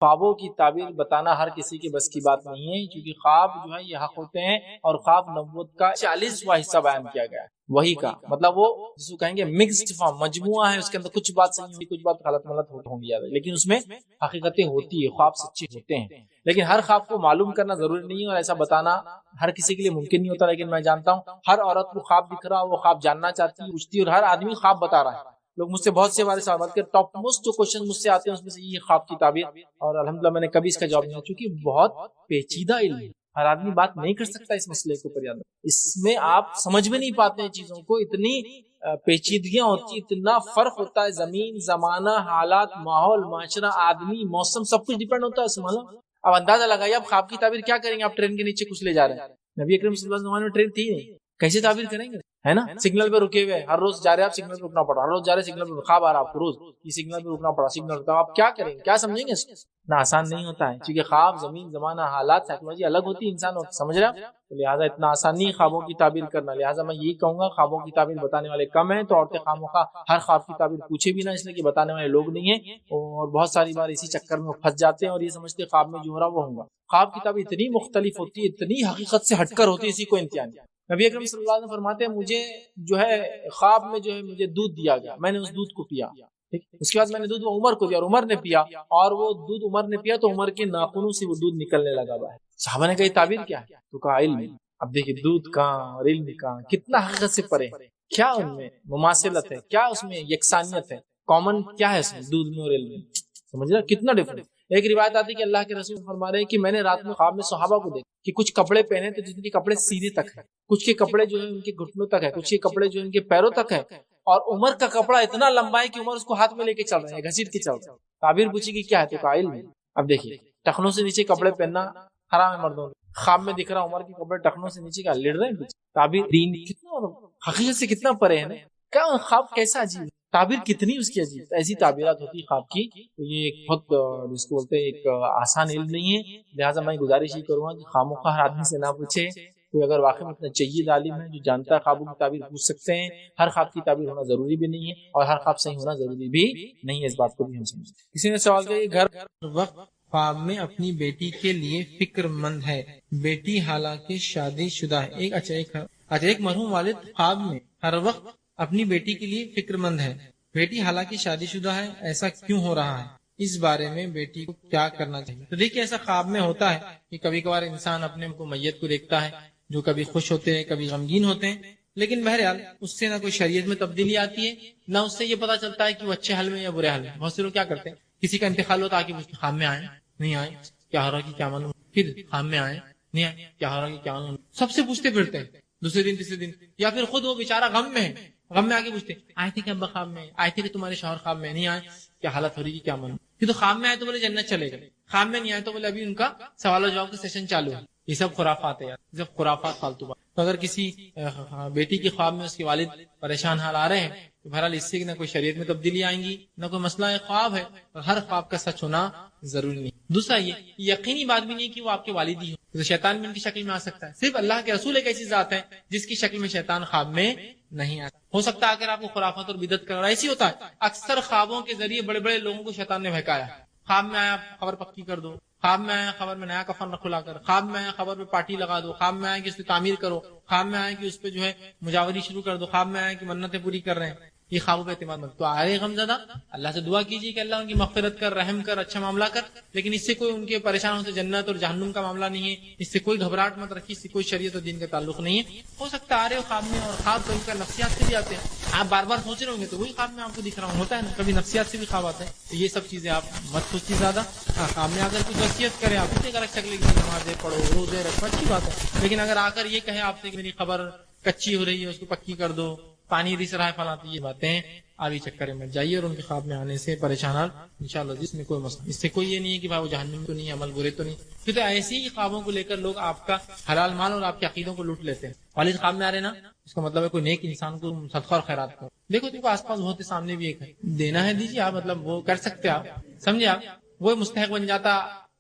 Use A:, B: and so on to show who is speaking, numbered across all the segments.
A: خوابوں کی تعبیر بتانا ہر کسی کے بس کی بات نہیں ہے، کیونکہ خواب جو ہے یہ حق ہوتے ہیں، اور خواب نبوت کا 40واں حصہ بیان کیا گیا ہے، وہی کا مطلب وہ جس کو کہیں گے مکسڈ فارم، مجموعہ ہے، اس کے اندر کچھ بات صحیح ہوگی، کچھ بات غلط ملت ہوں گی، لیکن اس میں حقیقتیں ہوتی ہے، خواب سچے ہوتے ہیں، لیکن ہر خواب کو معلوم کرنا ضروری نہیں ہے، اور ایسا بتانا ہر کسی کے لیے ممکن نہیں ہوتا، لیکن میں جانتا ہوں ہر عورت کو خواب دکھ رہا، وہ خواب جاننا چاہتی ہے، پوچھتی ہے، اور ہر آدمی خواب بتا رہا ہے۔ لوگ مجھ سے بہت سے بارے سوال کے ٹاپ موسٹ جو کوشچن مجھ سے آتے ہیں اس میں سے یہ خواب کی تعبیر، اور الحمدللہ میں نے کبھی اس کا جواب نہیں دیا، چونکہ بہت پیچیدہ علم ہے، ہر آدمی بات نہیں کر سکتا اس مسئلے کے اوپر، اس میں آپ سمجھ میں نہیں پاتے ہیں چیزوں کو، اتنی پیچیدگیاں ہوتی، اتنا فرق ہوتا ہے، زمین، زمانہ، حالات، ماحول، معاشرہ، آدمی، موسم، سب کچھ ڈیپینڈ ہوتا ہے اس میں۔ اب اندازہ لگائیے آپ خواب کی تعبیر کیا کریں گے، آپ ٹرین کے نیچے کچھ لے جا رہے ہیں، نبی اکرم صلی اللہ علیہ وسلم میں ٹرین تھی نہیں، کیسے تعبیر کریں گے، ہے نا؟ سگنل پہ رکے ہوئے، ہر روز جا رہے آپ سگنل پہ رکنا پڑا، ہر روز جا رہے سگنل پہ، خواب آ رہا آپ کو روز یہ سگنل پہ رکنا پڑا، سگنل پہ، آپ کیا کریں گے، کیا سمجھیں گے؟ اتنا آسان نہیں ہوتا ہے، کیونکہ خواب، زمین، زمانہ، حالات، سائیکولوجی الگ ہوتی ہے انسان ہوتی، سمجھ رہے ہیں؟ لہٰذا اتنا آسان نہیں خوابوں کی تعبیر کرنا، لہٰذا میں یہی کہوں گا خوابوں کی تعبیر بتانے والے کم ہیں، تو عورتیں خواہ ہر خواب کی تعبیر پوچھے بھی نہ، اس لیے کہ بتانے والے لوگ نہیں ہیں، اور بہت ساری بار اسی چکر میں پھنس جاتے ہیں اور یہ سمجھتے خواب میں جو ہو رہا وہ ہوگا۔ خواب کی تعبیر اتنی مختلف ہوتی ہے، اتنی حقیقت سے ہٹ کر ہوتی ہے، اسی کو امتحان دیا۔ نبی اکرم صلی اللہ علیہ وسلم فرماتے ہیں مجھے جو ہے خواب میں جو ہے مجھے دودھ دیا گیا، میں نے اس دودھ کو پیا، اس کے بعد میں نے دودھ عمر کو دیا اور عمر نے پیا، اور وہ دودھ عمر نے پیا تو عمر کے ناخنوں سے وہ دودھ نکلنے لگا ہوا ہے۔ صحابہ نے کہا یہ تعبیر کیا ہے؟ تو کہا علم۔ اب دیکھیے دودھ کہاں اور علم کہاں، کتنا حقیقت سے پرے، کیا ان میں مماثلت ہے، کیا اس میں یکسانیت ہے، کامن کیا ہے اس میں دودھ میں اور علم میں، سمجھ رہے کتنا ڈفرنس۔ ایک روایت آتی ہے کہ اللہ کے رسول فرما رہے ہیں کہ میں نے رات میں خواب میں صحابہ کو دیکھا کہ کچھ کپڑے پہنے تو جن کے کپڑے سینے تک ہیں، کچھ کے کپڑے جو ہے ان کے گھٹنوں تک ہے، کچھ کے کپڑے جو ان کے پیروں تک ہے، اور عمر کا کپڑا اتنا لمبا ہے کہ عمر اس کو ہاتھ میں لے کے چل رہے ہیں، گھسیٹ کے چل رہے ہیں۔ تعبیر پوچھی کہ کیا ہے تو کہا علم۔ اب دیکھیے ٹخنوں سے نیچے کپڑے پہننا حرام ہے مردوں کو، خواب میں دکھ رہا عمر کے کپڑے ٹخنوں سے نیچے کا لڑ رہے ہیں، تعبیر دین کتنا حقیقت سے کتنا پرے ہے نا، کیا خواب کیسا عجیب ہے، تعبیر کتنی اس کی عجیب، ایسی تعبیرات ہوتی ہے خواب کی، تو یہ ایک بہت جس کو بولتے ہیں ایک آسان علم نہیں ہے، لہٰذا میں گزارش ہی کروں گا کہ خوابوں کا ہر آدمی سے نہ پوچھے، کوئی اگر واقعی میں اتنا جید عالم ہے جو جانتا ہے خوابوں کی تعبیر پوچھ سکتے ہیں، ہر خواب کی تعبیر ہونا ضروری بھی نہیں ہے اور ہر خواب صحیح ہونا ضروری بھی نہیں ہے، اس بات کو بھی ہم سمجھیں۔ کسی نے سوال کیا کہ گھر
B: وقت خواب میں اپنی بیٹی کے لیے فکر مند ہے، بیٹی حالانکہ شادی شدہ ہے، ایک مرحوم والد خواب میں ہر وقت اپنی بیٹی کے لیے فکر مند ہے، بیٹی حالانکہ شادی شدہ ہے، ایسا کیوں ہو رہا ہے، اس بارے میں بیٹی کو کیا کرنا چاہیے؟ تو دیکھیے ایسا خواب میں ہوتا ہے کہ کبھی کبھار انسان اپنے کو میت کو دیکھتا ہے جو کبھی خوش ہوتے ہیں کبھی غمگین ہوتے ہیں، لیکن بہرحال اس سے نہ کوئی شریعت میں تبدیلی آتی ہے، نہ اس سے یہ پتا چلتا ہے کہ وہ اچھے حال میں یا برے حال میں۔ بہت سے لوگ کیا کرتے ہیں، کسی کا انتقال ہوتا ہے کہ خواب میں آئے نہیں آئے، کیا ہو رہا کہ کیا معلوم، پھر خواب میں آئے نہیں آئے، کیا ہو رہا کہ کیا معلوم، سب سے پوچھتے پھرتے ہیں، دوسرے دن تیسرے دن، یا پھر خود وہ بیچارہ غم میں ہے، غم میں آ کے پوچھتے آئے تھے کہ ابا خواب میں آئے تھے کہ تمہارے شوہر خواب میں نہیں آئے، کیا حالت ہو رہی ہے کیا معلوم، پھر تو خواب میں آئے تو بولے جنت چلے گئے، خواب میں نہیں آئے تو بولے ابھی ان کا سوال و جواب کا سیشن چالو ہے۔ یہ سب خرافات ہے یار، یہ سب خرافات فالتو بات۔ تو اگر کسی بیٹی کے خواب میں اس کے والد پریشان حال آ رہے ہیں تو بہرحال اس سے نہ کوئی شریعت میں تبدیلی آئیں گی نہ کوئی مسئلہ ہے، خواب ہے اور ہر خواب کا سچ ہونا ضروری نہیں۔ دوسرا یہ یقینی بات بھی نہیں کہ وہ آپ کے والد ہی ہو، تو شیطان بھی ان کی شکل میں آ سکتا ہے، صرف اللہ کے رسول ایک ایسی ذات ہے جس کی شکل میں شیطان خواب میں نہیں آتا۔ ہو سکتا ہے اگر آپ کو خرافات اور بدعت کر رہا ہے، ایسی ہوتا ہے اکثر خوابوں کے ذریعے بڑے بڑے لوگوں کو شیطان نے بہکایا، خواب میں آیا خبر پکی کر دو، خواب میں آیا خبر میں نیا کفن کھلا کر، خواب میں آیا خبر میں پارٹی لگا دو، خواب میں آیا کہ اس پہ تعمیر کرو، خواب میں آیا کہ اس پہ جو ہے مجاوری شروع کر دو، خواب میں آیا کہ منتیں پوری کر رہے ہیں، یہ خوابوں پہ اعتماد مت۔ تو آئے غم زدہ اللہ سے دعا کیجیے کہ اللہ ان کی مغفرت کر، رحم کر، اچھا معاملہ کر، لیکن اس سے کوئی ان کے پریشان ہوتے جنت اور جہنم کا معاملہ نہیں ہے، اس سے کوئی گھبراہٹ مت رکھیے، اس سے کوئی شریعت اور دین کا تعلق نہیں ہے۔ ہو سکتا ہے آ رہے ہو خواب میں اور خواب کبھی کا نفسیات سے بھی آتے ہیں، آپ بار بار سوچ رہے ہوں گے تو وہی خواب میں آپ کو دکھ رہا ہوں، ہوتا ہے نا، کبھی نفسیات سے بھی خواب آتے ہیں، تو یہ سب چیزیں آپ مت سوچیے زیادہ۔ خواب میں اگر کچھ وصیت کرے آپ اسے غلط شکل کی نمازیں پڑھو، روزے رکھو، اچھی بات ہے، لیکن اگر آ کر یہ کہے آپ سے کہ میری خبر کچی ہو رہی ہے اس کو پکی کر دو، پانی رس رہا ہے فلاں، یہ باتیں آبی چکر میں جائیے اور ان کے خواب میں آنے سے پریشانات انشاءاللہ جس میں کوئی مسئلہ، اس سے کوئی یہ نہیں ہے کہ بھائی وہ جہنم تو نہیں، عمل برے تو نہیں، پھر تو ایسے ہی خوابوں کو لے کر لوگ آپ کا حلال مال اور آپ کے عقیدوں کو لوٹ لیتے ہیں۔ والد خواب میں آ رہے نا، اس کا مطلب ہے کوئی نیک انسان کو صدقہ اور خیرات کرو، دیکھو آس پاس بہت سامنے بھی ایک ہے، دینا ہے دیجیے آپ، مطلب وہ کر سکتے آپ، سمجھے آپ، وہ مستحق بن جاتا،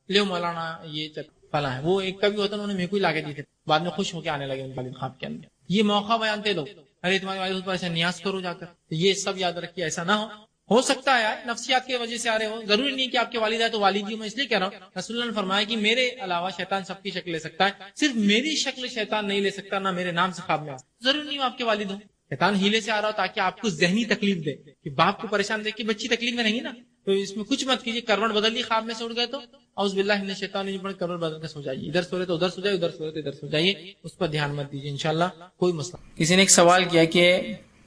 B: لے مولانا یہ فلاں ہے، وہ ایک کبھی ہوتا انہوں نے میرے کو ہی لا کے دی تھے، بعد میں خوش ہو کے آنے لگے والد خواب کے اندر، یہ موقع بیانتے لوگ، ارے تمہارے والد پر ایسا نیاز کرو جا کر، یہ سب یاد رکھیے ایسا نہ ہو، ہو سکتا ہے نفسیات کی وجہ سے آ رہے ہو، ضروری نہیں کہ آپ کے والد ہے تو والد ہی. میں اس لیے کہہ رہا ہوں رسول اللہ نے فرمایا کہ میرے علاوہ شیطان سب کی شکل لے سکتا ہے، صرف میری شکل شیطان نہیں لے سکتا، نہ میرے نام سے خواب میں آ. ضروری نہیں آپ کے والد ہو، شیطان ہیلے سے آ رہا ہو تاکہ آپ کو ذہنی تکلیف دے کہ باپ کو پریشان دیکھ کے بچی تکلیف میں رہیں گی نا، تو اس میں کچھ مت کیجیے. کروٹ بدل لی، خواب میں سے اٹھ گئے تو اعوذ باللہ من الشیطان الرجیم پڑھ کروٹ بدل کر سو جائیے. ادھر سو رہے تو ادھر سو جائیے، ادھر سو رہے تو ادھر سو جائیے، اس پر دھیان مت دیجیے، انشاءاللہ کوئی مسئلہ. کسی نے ایک سوال کیا کہ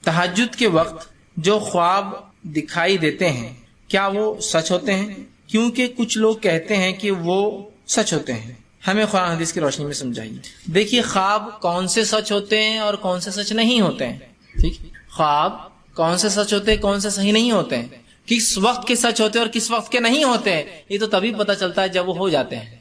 B: تہجد کے وقت جو خواب دکھائی دیتے ہیں کیا وہ سچ ہوتے ہیں؟ کیونکہ کچھ لوگ کہتے ہیں کہ وہ سچ ہوتے ہیں، ہمیں قرآن حدیث کی روشنی میں سمجھائیے. دیکھیے خواب کون سے سچ ہوتے ہیں اور کون سے سچ نہیں ہوتے ہیں. ٹھیک، خواب کون سے سچ ہوتے ہیں، کون سے صحیح نہیں ہوتے ہیں، کس وقت کے سچ ہوتے ہیں اور کس وقت کے نہیں ہوتے ہیں، یہ تو تبھی پتہ چلتا ہے جب وہ ہو جاتے ہیں.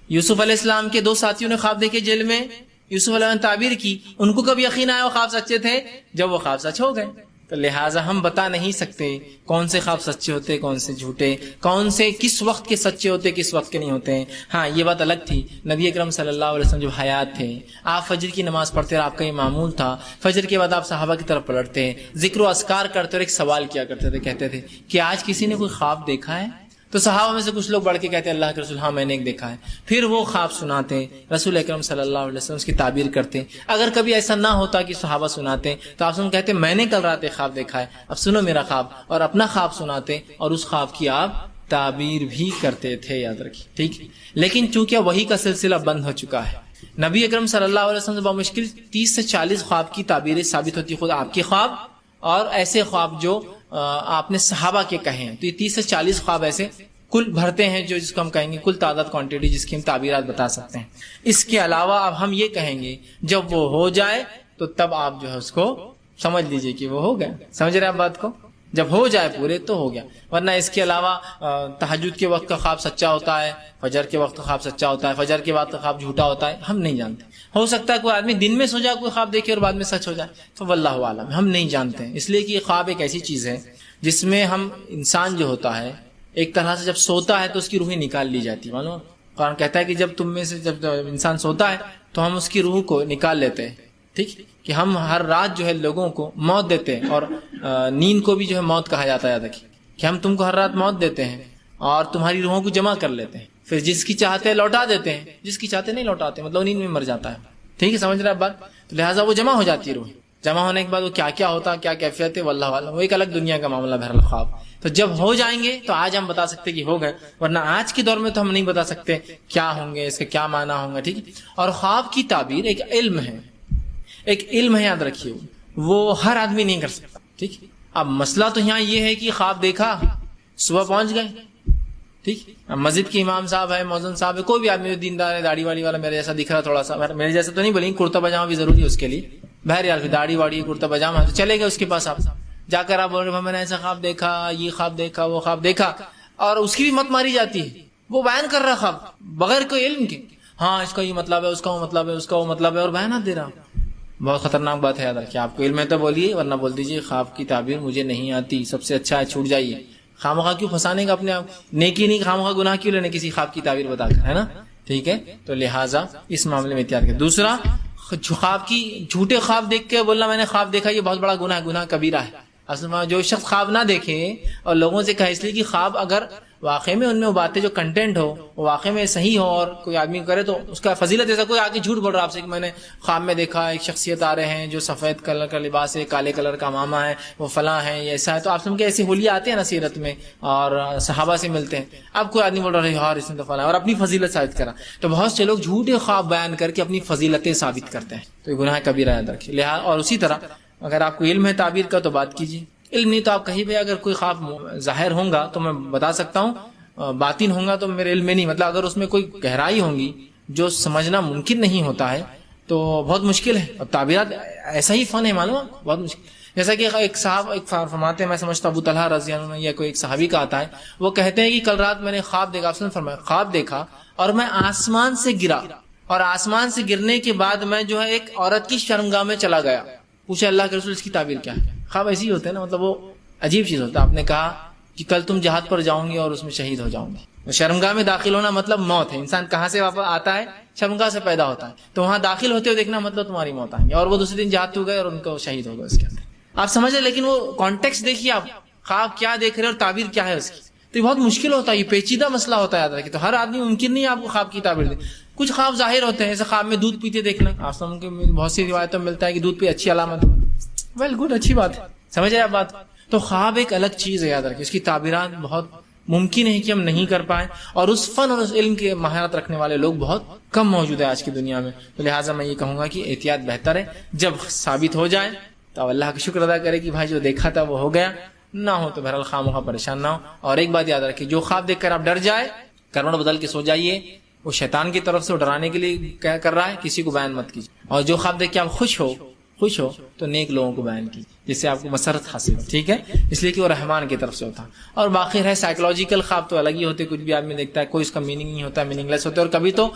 B: یوسف علیہ السلام کے 2 ساتھیوں نے خواب دیکھے جیل میں، یوسف علیہ السلام نے تعبیر کی، ان کو کب یقین آیا وہ خواب سچے تھے؟ جب وہ خواب سچ ہو گئے. تو لہٰذا ہم بتا نہیں سکتے کون سے خواب سچے ہوتے کون سے جھوٹے، کون سے کس وقت کے سچے ہوتے کس وقت کے نہیں ہوتے ہیں. ہاں یہ بات الگ تھی، نبی اکرم صلی اللہ علیہ وسلم جب حیات تھے آپ فجر کی نماز پڑھتے اور آپ کا یہ معمول تھا، فجر کے بعد آپ صحابہ کی طرف پلٹتے، ذکر و اذکار کرتے اور ایک سوال کیا کرتے تھے، کہتے تھے کہ آج کسی نے کوئی خواب دیکھا ہے؟ تو صحابہ میں سے کچھ لوگ بڑھ کے کہتے ہیں اللہ کے رسول ہاں میں نے ایک دیکھا ہے. پھر وہ خواب سناتے، رسول اکرم صلی اللہ علیہ وسلم اس کی تعبیر کرتے. اگر کبھی ایسا نہ ہوتا کہ صحابہ سناتے تو آپ سن کہتے میں نے کل رات ایک خواب دیکھا ہے، اب سنو میرا خواب، اور اپنا خواب سناتے اور اس خواب کی آپ تعبیر بھی کرتے تھے. یاد رکھیے ٹھیک. لیکن چونکہ وحی کا سلسلہ بند ہو چکا ہے، نبی اکرم صلی اللہ علیہ وسلم سے بمشکل 30 سے 40 خواب کی تعبیریں ثابت ہوتی، خود آپ کے خواب اور ایسے خواب جو آپ نے صحابہ کے کہے ہیں. تو یہ 30 سے 40 خواب ایسے کل بھرتے ہیں جو جس کو ہم کہیں گے کل تعداد کوانٹٹی جس کی ہم تعبیرات بتا سکتے ہیں. اس کے علاوہ اب ہم یہ کہیں گے جب وہ ہو جائے تو تب آپ جو ہے اس کو سمجھ لیجئے کہ وہ ہو گیا. سمجھ رہے ہیں آپ بات کو؟ جب ہو جائے پورے تو ہو گیا. ورنہ اس کے علاوہ تہجد کے وقت کا خواب سچا ہوتا ہے، فجر کے وقت کا خواب سچا ہوتا ہے، فجر کے بعد کا خواب جھوٹا ہوتا ہے، ہم نہیں جانتے. ہو سکتا ہے کوئی آدمی دن میں سو جائے کوئی خواب دیکھے اور بعد میں سچ ہو جائے، تو واللہ عالم ہم نہیں جانتے ہیں. اس لیے کہ یہ خواب ایک ایسی چیز ہے جس میں ہم انسان جو ہوتا ہے ایک طرح سے جب سوتا ہے تو اس کی روح نکال لی جاتی ہے. معلوم قرآن کہتا ہے کہ جب تم میں سے جب انسان سوتا ہے تو ہم اس کی روح کو نکال لیتے ہیں. ٹھیک، کہ ہم ہر رات جو ہے لوگوں کو موت دیتے ہیں، اور نیند کو بھی جو ہے موت کہا جاتا ہے. یاد رکھیے کہ ہم تم کو ہر رات موت دیتے ہیں اور تمہاری روحوں کو جمع کر لیتے ہیں، پھر جس کی چاہتے ہیں لوٹا دیتے ہیں، جس کی چاہتے نہیں لوٹاتے، مطلب نیند میں مر جاتا ہے. ٹھیک ہے، سمجھ رہے ہیں بات؟ تو لہٰذا وہ جمع ہو جاتی ہے روح. جمع ہونے کے بعد وہ کیا کیا ہوتا ہے، کیا کیفیت ہے، واللہ عالم، وہ ایک الگ دنیا کا معاملہ. بہرحال خواب تو جب ہو جائیں گے تو آج ہم بتا سکتے کہ ہو گئے، ورنہ آج کے دور میں تو ہم نہیں بتا سکتے کیا ہوں گے، اس کا کیا معنی ہوں گا. ٹھیک ہے. اور خواب کی تعبیر ایک علم ہے، ایک علم ہے، یاد رکھیے وہ ہر آدمی نہیں کر سکتا. ٹھیک. اب مسئلہ تو یہاں یہ ہے کہ خواب دیکھا، صبح پہنچ گئے. ٹھیک. اب مسجد کے امام صاحب ہے، مؤذن صاحب ہے، کوئی بھی آدمی دیندار ہے، داڑھی واڑی والا میرے جیسا دکھ رہا تھوڑا سا، میرے جیسا تو نہیں بولیں، کرتا پاجامہ بھی ضروری ہے اس کے لیے. بہرحال داڑھی واڑی کرتا پاجامہ تو چلے گئے اس کے پاس. آپ جا کر آپ بول رہے میں نے ایسا خواب دیکھا، یہ خواب دیکھا، وہ خواب دیکھا، اور اس کی بھی مت ماری جاتی ہے. وہ بیان کر رہا خواب بغیر کوئی علم کے، ہاں اس کا یہ مطلب ہے، اس کا وہ مطلب ہے، اس کا وہ مطلب ہے، اور بیانات دے رہا. بہت خطرناک بات ہے. یاد رکھیے آپ کو علم ہے تو بولیے، ورنہ بول دیجیے خواب کی تعبیر مجھے نہیں آتی، سب سے اچھا ہے چھوٹ جائیے. خامخواہ کیوں پھنسانے کا اپنے آپ؟ نیکی نہیں، خامخواہ گناہ کیوں لینے کسی خواب کی تعبیر بتا کر، ہے نا؟ ٹھیک ہے. تو لہٰذا اس معاملے میں احتیاط کریں. دوسرا، خواب کی جھوٹے خواب دیکھ کے بولنا میں نے خواب دیکھا، یہ بہت بڑا گناہ ہے، گناہ کبیرہ ہے. اصل میں جو شخص خواب نہ دیکھے اور لوگوں سے کہے، اس لیے کہ خواب اگر واقعے میں ان میں باتیں جو کنٹینٹ ہو وہ واقعے میں صحیح ہو اور کوئی آدمی کرے تو اس کا فضیلت. ایسا کوئی آگے جھوٹ بول رہا آپ سے کہ میں نے خواب میں دیکھا ایک شخصیت آ رہے ہیں جو سفید کلر کا لباس ہے، کالے کلر کا امامہ ہے، وہ فلاں ہے، یہ ایسا ہے. تو آپ سن کے ایسے حلیہ آتے ہیں نا سیرت میں اور صحابہ سے ملتے ہیں. اب کوئی آدمی بول رہا ہے یار اس نے تو فلاں اور اپنی فضیلت ثابت کرا. تو بہت سے لوگ جھوٹے خواب بیان کر کے اپنی فضیلتیں ثابت کرتے ہیں، تو یہ گناہ کبیرہ یاد رکھیے. لہٰذا اور اسی طرح اگر آپ کو علم ہے تعبیر کا تو بات کیجیے، علم نہیں تو آپ کہیں بھی اگر کوئی خواب ظاہر ہوں گا تو میں بتا سکتا ہوں، باطن ہوں گا تو میرے علم میں نہیں، مطلب اگر اس میں کوئی گہرائی ہوں گی جو سمجھنا ممکن نہیں ہوتا ہے تو بہت مشکل ہے. اور تعبیرات ایسا ہی فن ہے، معلوم بہت مشکل. جیسا کہ ایک صاحب ایک فرماتے ہیں، میں سمجھتا ابو طلحہ رضی اللہ عنہ یا کوئی ایک صحابی کا آتا ہے، وہ کہتے ہیں کہ کل رات میں نے خواب دیکھا. آپ نے فرمایا خواب دیکھا اور میں آسمان سے گرا، اور آسمان سے گرنے کے بعد میں جو ہے ایک عورت کی شرمگاہ میں چلا گیا. پوچھے اللہ کے رسول اس کی تعبیر کیا ہے؟ خواب ایسے ہی ہوتے ہیں نا، مطلب وہ عجیب چیز ہوتا ہے. آپ نے کہا کہ کل تم جہاد پر جاؤں گے اور اس میں شہید ہو جاؤں گے. شرمگاہ میں داخل ہونا مطلب موت ہے. انسان کہاں سے واپس آتا ہے؟ شرمگاہ سے پیدا ہوتا ہے. تو وہاں داخل ہوتے ہوئے دیکھنا مطلب تمہاری موت آئیں گی. اور وہ دوسرے دن جہاد ہو گئے اور ان کو شہید ہو گئے اس کے اندر. آپ سمجھ رہے؟ لیکن وہ کانٹیکسٹ دیکھیے آپ خواب کیا دیکھ رہے اور تعبیر کیا ہے اس کی. تو یہ بہت مشکل ہوتا ہے, یہ پیچیدہ مسئلہ ہوتا ہے, یاد رکھیں. تو ہر آدمی ممکن نہیں ہے آپ کو خواب کی تعبیر دے. کچھ خواب ظاہر ہوتے ہیں, جیسے خواب میں دودھ پیتے دیکھنا, آپ کے بہت سی روایتوں میں ملتا ہے کہ دودھ پہ اچھی علامت. ویل گڈ, اچھی بات ہے, سمجھ رہے آپ بات. تو خواب ایک الگ چیز ہے, یاد رکھیں. اس کی تعبیرات بہت ممکن ہے کہ ہم نہیں کر پائیں, اور اس فن اور اس علم کے مہارت رکھنے والے لوگ بہت کم موجود ہیں آج کی دنیا میں. تو لہٰذا میں یہ کہوں گا کہ احتیاط بہتر ہے. جب ثابت ہو جائے تو اللہ کا شکر ادا کرے کہ بھائی جو دیکھا تھا وہ ہو گیا, نہ ہو تو بہرحال خواہ پریشان نہ ہو. اور ایک بات یاد رکھیں, جو خواب دیکھ کر آپ ڈر جائے, کروڑ بدل کے سو جائیے, وہ شیطان کی طرف سے ڈرانے کے لیے کیا کر رہا ہے, کسی کو بیان مت کیجیے. اور جو خواب دیکھ کے آپ خوش ہو تو نیک لوگوں کو بیان کیجیے, جس سے آپ کو مسرت حاصل ہو. ٹھیک ہے, اس لیے کہ وہ رحمان کی طرف سے ہوتا. اور باقی ہے سائیکولوجیکل خواب تو الگ ہی ہوتے, کچھ بھی آدمی دیکھتا ہے کوئی اس کا میننگ نہیں ہوتا, میننگ لیس ہوتا ہے. اور کبھی تو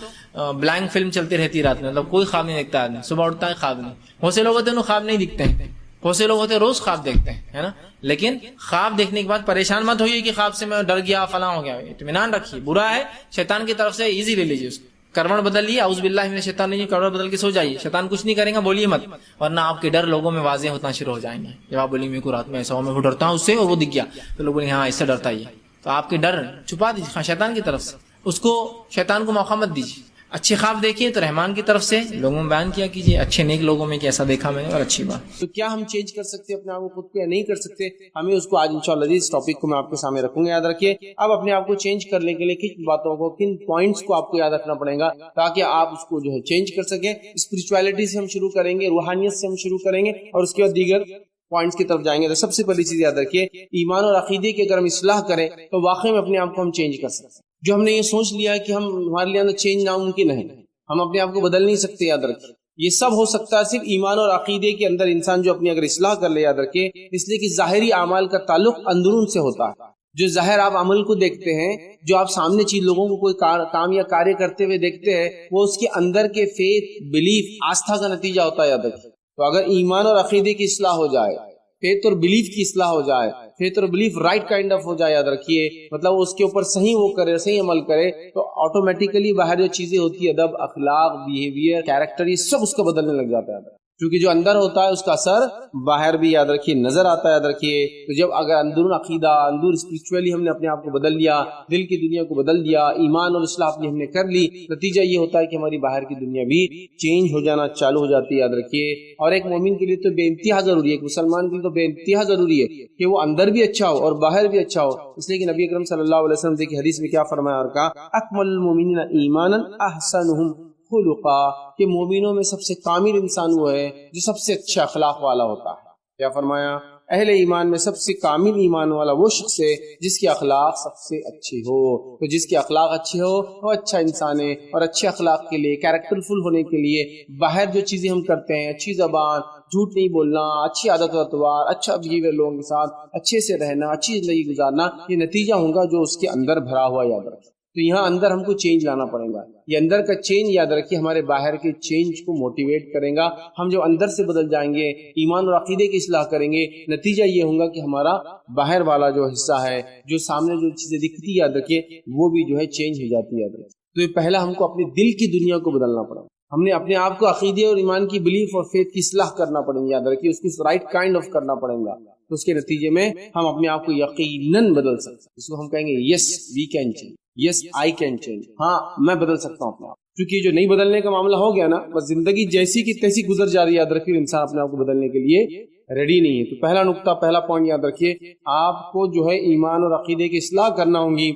B: بلینک فلم چلتی رہتی رات میں, مطلب کوئی خواب نہیں دیکھتا آدمی, صبح اٹھتا ہے خواب نہیں. بہت سے لوگ ہوتے ہیں خواب نہیں دکھتے ہیں, بہت سے لوگ ہوتے ہیں روز خواب دیکھتے ہیں, ہے نا. لیکن خواب دیکھنے کے بعد پریشان مت ہوئیے کہ خواب سے میں ڈر گیا فلاں ہو گیا. اطمینان رکھیے, برا ہے شیطان کی طرف سے, ایزی لے لیجیے اس کو. کروڑ بدل لیے, اعوذ باللہ من الشیطان الرجیم, کروڑ بدل کے سو جائیے. شیطان کچھ نہیں کرے گا, بولیے مت, ورنہ آپ کے ڈر لوگوں میں واضح ہونا شروع ہو جائیں گے. جب آپ بولیے میرے کو رات میں ایسا ہو, میں وہ ڈرتا ہوں اس سے, اور وہ دکھ گیا, تو لوگ بولیں ہاں اس سے ڈرتا ہی ہے. تو آپ کے ڈر چھپا دیجیے شیطان کی طرف سے, اس کو شیطان کو موقع مت دیجیے. اچھے خواب دیکھیے تو رحمان کی طرف سے لوگوں میں بیان کیا کیجیے, اچھے نیک لوگوں میں کہ ایسا دیکھا میں نے, اور اچھی بات.
C: تو کیا ہم چینج کر سکتے ہیں اپنے آپ کو خود کو یا نہیں کر سکتے, ہمیں اس کو آج انشاءاللہ اس ٹاپک کو میں آپ کے سامنے رکھوں گا. یاد رکھیے, اب اپنے آپ کو چینج کرنے کے لیے کن باتوں کو, کن پوائنٹس کو آپ کو یاد رکھنا پڑے گا تاکہ آپ اس کو جو ہے چینج کر سکیں. اسپرچولیٹی سے ہم شروع کریں گے, روحانیت سے ہم شروع کریں گے, اور اس کے بعد دیگر پوائنٹس کی طرف جائیں گے. تو سب سے پہلی چیز یاد رکھیے, ایمان اور عقیدے کی اگر ہم اصلاح کریں تو واقعی میں اپنے آپ کو ہم چینج کر سکتے ہیں. جو ہم نے یہ سوچ لیا کہ ہمارے لیے اندر چینج ناممکن ہے, ہم اپنے آپ کو بدل نہیں سکتے, یاد رکھیں یہ سب ہو سکتا ہے صرف ایمان اور عقیدے کے اندر انسان جو اپنی اگر اصلاح کر لے. یاد رکھیں اس لیے کہ ظاہری اعمال کا تعلق اندرون سے ہوتا ہے. جو ظاہر آپ عمل کو دیکھتے ہیں, جو آپ سامنے چیز لوگوں کو کوئی کام یا کاریہ کرتے ہوئے دیکھتے ہیں, وہ اس کے اندر کے فیتھ, بلیف, آستھا کا نتیجہ ہوتا ہے. یاد رکھیں, تو اگر ایمان اور عقیدے کی اصلاح ہو جائے, فیتھ اور بلیف کی اصلاح ہو جائے, فیتھ اور بلیف رائٹ کائنڈ آف ہو جائے, یاد رکھیے مطلب اس کے اوپر صحیح وہ کرے, صحیح عمل کرے, تو آٹومیٹیکلی باہر جو چیزیں ہوتی ہے, ادب, اخلاق, بیہیویئر, کیریکٹر, یہ سب اس کو بدلنے لگ جاتا ہے. کیونکہ جو اندر ہوتا ہے اس کا اثر باہر بھی یاد رکھیے نظر آتا ہے. یاد رکھیے, تو جب اگر اندرون عقیدہ, اندر اسپرچولی ہم نے اپنے آپ کو بدل لیا, دل کی دنیا کو بدل دیا, ایمان اور اصلاح اپنی ہم نے کر لی, نتیجہ یہ ہوتا ہے کہ ہماری باہر کی دنیا بھی چینج ہو جانا چالو ہو جاتی ہے. یاد رکھیے, اور ایک مومن کے لیے تو بے انتہا ضروری ہے, ایک مسلمان کے لیے تو بے انتہا ضروری ہے کہ وہ اندر بھی اچھا ہو اور باہر بھی اچھا ہو. اس لیے کہ نبی اکرم صلی اللہ علیہ وسلم کی حدیث میں کیا فرمایا, اور کہا اکمل المؤمنین ایمانا احسنہم خلقا, کہ مومنوں میں سب سے کامل انسان وہ ہے جو سب سے اچھا اخلاق والا ہوتا ہے. کیا فرمایا, اہل ایمان میں سب سے کامل ایمان والا وہ شخص ہے جس کے اخلاق سب سے اچھے ہو. تو جس کے اخلاق اچھے ہو وہ اچھا انسان ہے, اور اچھے اخلاق کے لیے, کیریکٹر فل ہونے کے لیے باہر جو چیزیں ہم کرتے ہیں, اچھی زبان, جھوٹ نہیں بولنا, اچھی عادت و اطوار, اچھا بیہیویئر, لوگوں کے ساتھ اچھے سے رہنا, اچھی زندگی گزارنا, یہ نتیجہ ہوگا جو اس کے اندر بھرا ہوا. یاد رکھیں, تو یہاں اندر ہم کو چینج لانا پڑے گا. یہ اندر کا چینج یاد رکھیے ہمارے باہر کے چینج کو موٹیویٹ کرے گا. ہم جو اندر سے بدل جائیں گے, ایمان اور عقیدے کی اصلاح کریں گے, نتیجہ یہ ہوگا کہ ہمارا باہر والا جو حصہ ہے, جو سامنے جو چیزیں دکھتی, یاد رکھیے وہ بھی جو ہے چینج ہو جاتی ہے. یاد رکھیے, تو یہ پہلا ہم کو اپنے دل کی دنیا کو بدلنا پڑا. ہم نے اپنے آپ کو عقیدے اور ایمان کی بلیف اور فیتھ کی اصلاح کرنا پڑیں گے. یاد رکھیے, اس کو رائٹ کائنڈ آف کرنا پڑے گا. تو اس کے نتیجے میں ہم اپنے آپ کو یقیناً بدل سکتے ہیں. اس کو ہم کہیں گے yes we can change, yes I can change, ہاں میں بدل سکتا ہوں اپنے آپ. کیونکہ جو نہیں بدلنے کا معاملہ ہو گیا نا, بس زندگی جیسی کی تیسی گزر جا رہی ہے. یاد رکھیے انسان اپنے آپ کو بدلنے کے لیے ریڈی نہیں ہے. تو پہلا نقطہ, پہلا پوائنٹ یاد رکھیے, آپ کو جو ہے ایمان اور عقیدے کی اصلاح کرنا ہوگی,